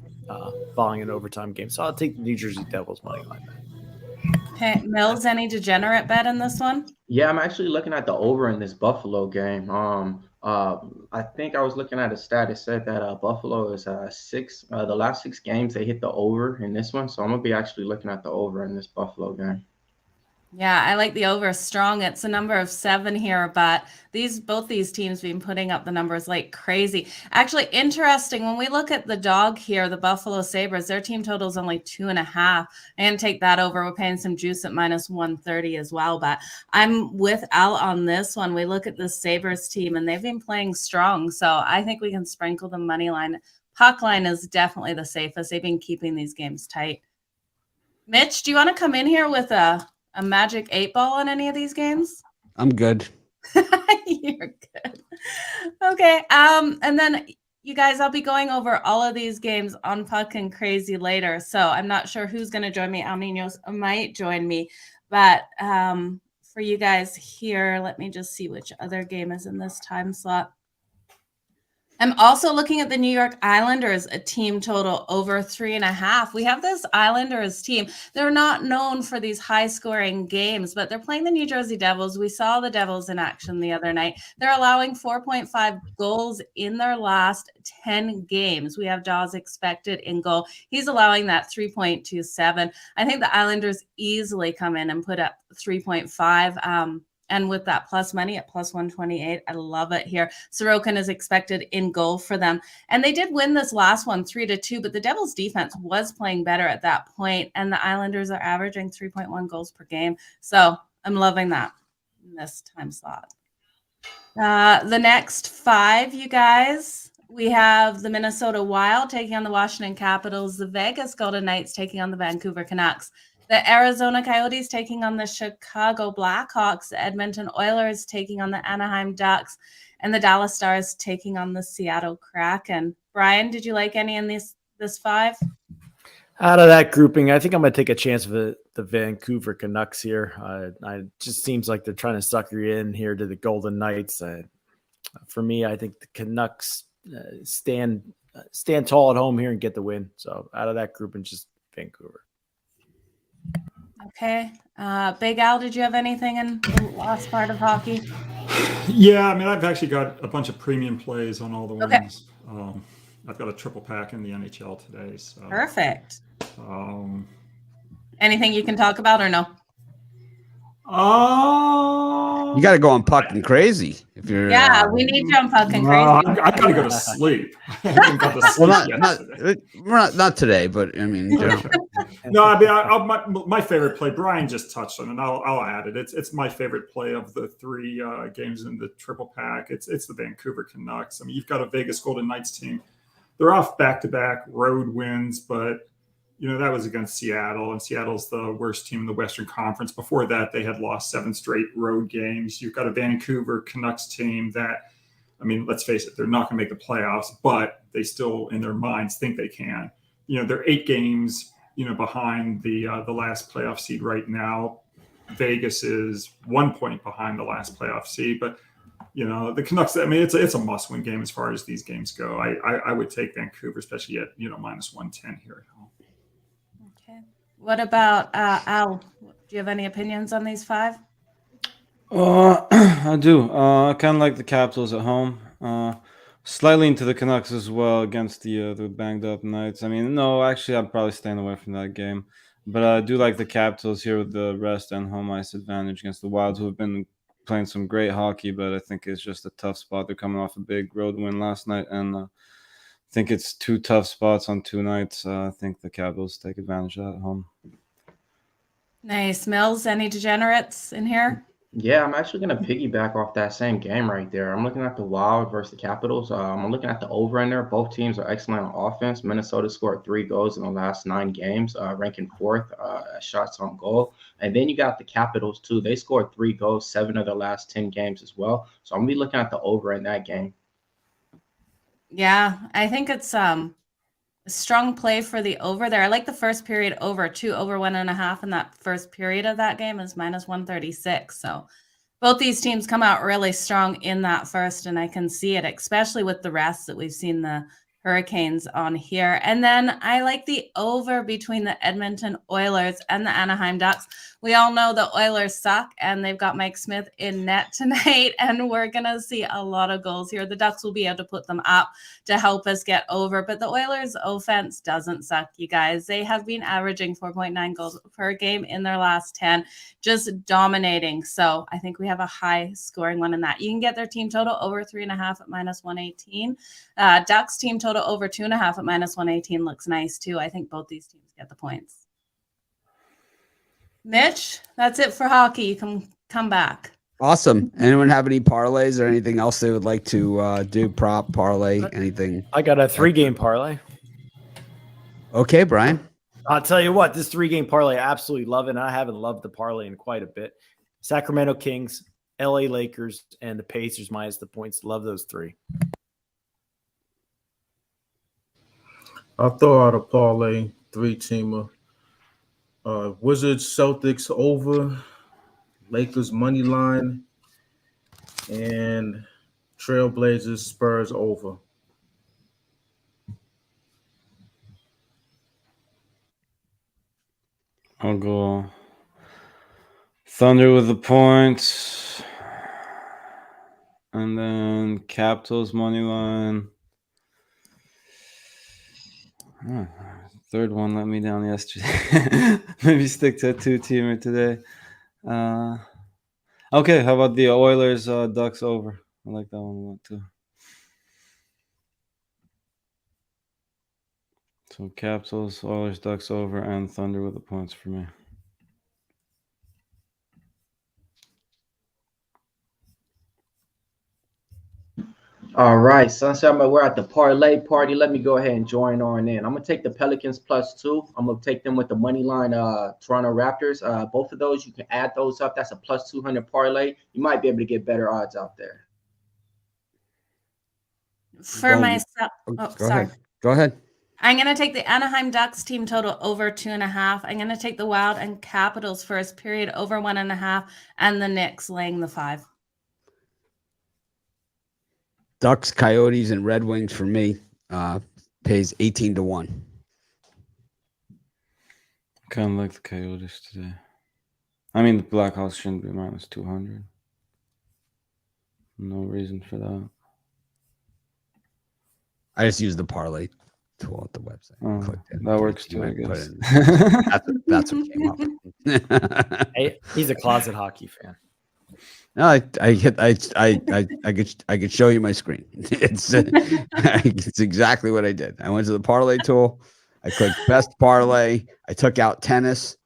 following an overtime game. So I'll take the New Jersey Devils money line. Okay. Mills, any degenerate bet in this one? Yeah, I'm actually looking at the over in this Buffalo game. I think I was looking at a stat. It said that Buffalo is 6. The last 6 games they hit the over in this one, so I'm gonna be actually looking at the over in this Buffalo game. Yeah, I like the over strong. It's a number of 7 here, but both these teams been putting up the numbers like crazy. Actually, interesting. When we look at the dog here, the Buffalo Sabres, their team total is only 2.5. And take that over. We're paying some juice at -130 as well. But I'm with Al on this one. We look at the Sabres team, and they've been playing strong. So I think we can sprinkle the money line. Puck line is definitely the safest. They've been keeping these games tight. Mitch, do you want to come in here with a magic 8 ball on any of these games? I'm good. You're good. Okay. And then you guys, I'll be going over all of these games on Puck and Crazy later. So I'm not sure who's going to join me. Al Ninos might join me. But for you guys here, let me just see which other game is in this time slot. I'm also looking at the New York Islanders, a team total over 3.5. We have this Islanders team. They're not known for these high-scoring games, but they're playing the New Jersey Devils. We saw the Devils in action the other night. They're allowing 4.5 goals in their last 10 games. We have Dawes expected in goal. He's allowing that 3.27. I think the Islanders easily come in and put up 3.5. And with that plus money at +128, I love it here. Sorokin is expected in goal for them. And they did win this last one 3-2, but the Devils defense was playing better at that point, and the Islanders are averaging 3.1 goals per game. So I'm loving that in this time slot. The next 5, you guys, we have the Minnesota Wild taking on the Washington Capitals, the Vegas Golden Knights taking on the Vancouver Canucks, the Arizona Coyotes taking on the Chicago Blackhawks, the Edmonton Oilers taking on the Anaheim Ducks, and the Dallas Stars taking on the Seattle Kraken. Brian, did you like any in this 5? Out of that grouping, I think I'm going to take a chance with the Vancouver Canucks here. It just seems like they're trying to sucker you in here to the Golden Knights. For me, I think the Canucks stand tall at home here and get the win. So out of that grouping, just Vancouver. Okay. Big Al, did you have anything in the last part of hockey? Yeah, I mean, I've actually got a bunch of premium plays on all the Okay. wins. I've got a triple pack in the NHL today. So Perfect. Anything you can talk about or no? You got to go on Puck and Crazy if you're. Yeah, we need you on Puck and I Crazy. got to go to sleep. I haven't got to sleep Well, yesterday. not today, but I mean, No, I mean, my favorite play. Brian just touched on it. And I'll add it. It's my favorite play of the 3 games in the triple pack. It's the Vancouver Canucks. I mean, you've got a Vegas Golden Knights team. They're off back-to-back road wins, but that was against Seattle, and Seattle's the worst team in the Western Conference. Before that, they had lost 7 straight road games. You've got a Vancouver Canucks team that, I mean, let's face it, they're not going to make the playoffs, but they still, in their minds, think they can. They're 8 games, behind the last playoff seed right now. Vegas is 1 point behind the last playoff seed, but the Canucks, I mean, it's a must-win game as far as these games go. I would take Vancouver, especially at -110 here at home. Okay. What about Al? Do you have any opinions on these 5? I do. I kind of like the Capitals at home. Slightly into the Canucks as well against the banged up Knights. I mean, no, actually, I'm probably staying away from that game. But I do like the Capitals here with the rest and home ice advantage against the Wild, who have been playing some great hockey, but I think it's just a tough spot. They're coming off a big road win last night, and I think it's 2 tough spots on 2 nights. I think the Capitals take advantage of that at home. Nice. Mills, any degenerates in here? Yeah, I'm actually going to piggyback off that same game right there. I'm looking at the Wild versus the Capitals. I'm looking at the over in there. Both teams are excellent on offense. Minnesota scored 3 goals in the last 9 games, ranking fourth shots on goal. And then you got the Capitals too. They scored 3 goals, 7 of the last 10 games as well. So I'm gonna be looking at the over in that game. Yeah, I think it's a strong play for the over there. I like the first period over 1.5, and that first period of that game is -136. So both these teams come out really strong in that first, and I can see it, especially with the rest that we've seen the Hurricanes on here. And then I like the over between the Edmonton Oilers and the Anaheim Ducks. We all know the Oilers suck, and they've got Mike Smith in net tonight, and we're going to see a lot of goals here. The Ducks will be able to put them up to help us get over, but the Oilers' offense doesn't suck, you guys. They have been averaging 4.9 goals per game in their last 10, just dominating. So I think we have a high scoring one in that. You can get their team total over 3.5 at -118. Ducks team total over 2.5 at -118 looks nice too. I think both these teams get the points. Mitch, that's it for hockey. You can come back. Awesome. Anyone have any parlays or anything else they would like to do? Prop, parlay, anything? I got a 3-game parlay. Okay, Brian. I'll tell you what, this 3-game parlay, I absolutely love it. And I haven't loved the parlay in quite a bit. Sacramento Kings, LA Lakers, and the Pacers minus the points. Love those 3. I'll throw out a parlay 3-teamer. Wizards, Celtics over, Lakers money line, and Trailblazers, Spurs over. I'll go Thunder with the points, and then Capitals money line. Oh, third one let me down yesterday. Maybe stick to a 2-teamer today. Okay, how about the Oilers Ducks over? I like that one a lot too. So Capitals, Oilers, Ducks over, and Thunder with the points for me. All right, Sunset, we're at the parlay party. Let me go ahead and join on in. I'm gonna take the Pelicans +2. I'm gonna take them with the money line Toronto Raptors. Both of those, you can add those up. That's a +200 parlay. You might be able to get better odds out there. For myself, Go ahead. Go ahead. I'm going to take the Anaheim Ducks team total over 2.5. I'm going to take the Wild and Capitals first period over 1.5, and the Knicks laying the 5. Ducks, Coyotes, and Red Wings for me pays 18-1. Kind of like the Coyotes today. I mean, the Blackhawks shouldn't be -200. No reason for that. I just used the parlay tool at the website. Oh, that works too, I guess. That's what came up. Hey, he's a closet hockey fan. No, I could show you my screen. It's exactly what I did. I went to the parlay tool. I clicked best parlay. I took out tennis,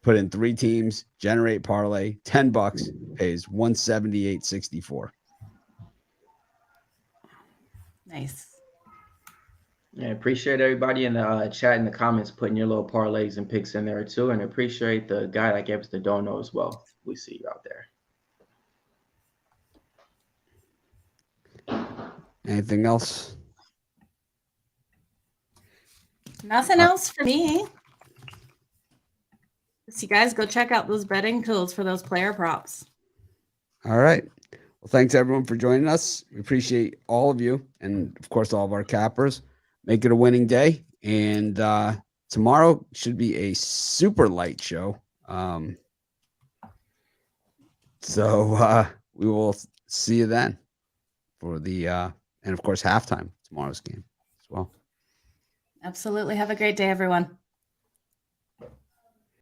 put in 3 teams, generate parlay, $10 pays 178.64. Nice. Yeah, appreciate everybody in the chat in the comments putting your little parlays and picks in there too, and appreciate the guy that gave us the dono as well. We see you out there. Anything else? Nothing else for me. So you guys go check out those betting tools for those player props. All right. Well, thanks everyone for joining us. We appreciate all of you, and of course all of our cappers. Make it a winning day, and tomorrow should be a super light show. So we will see you then for the and of course halftime tomorrow's game as well. Absolutely. Have a great day, everyone.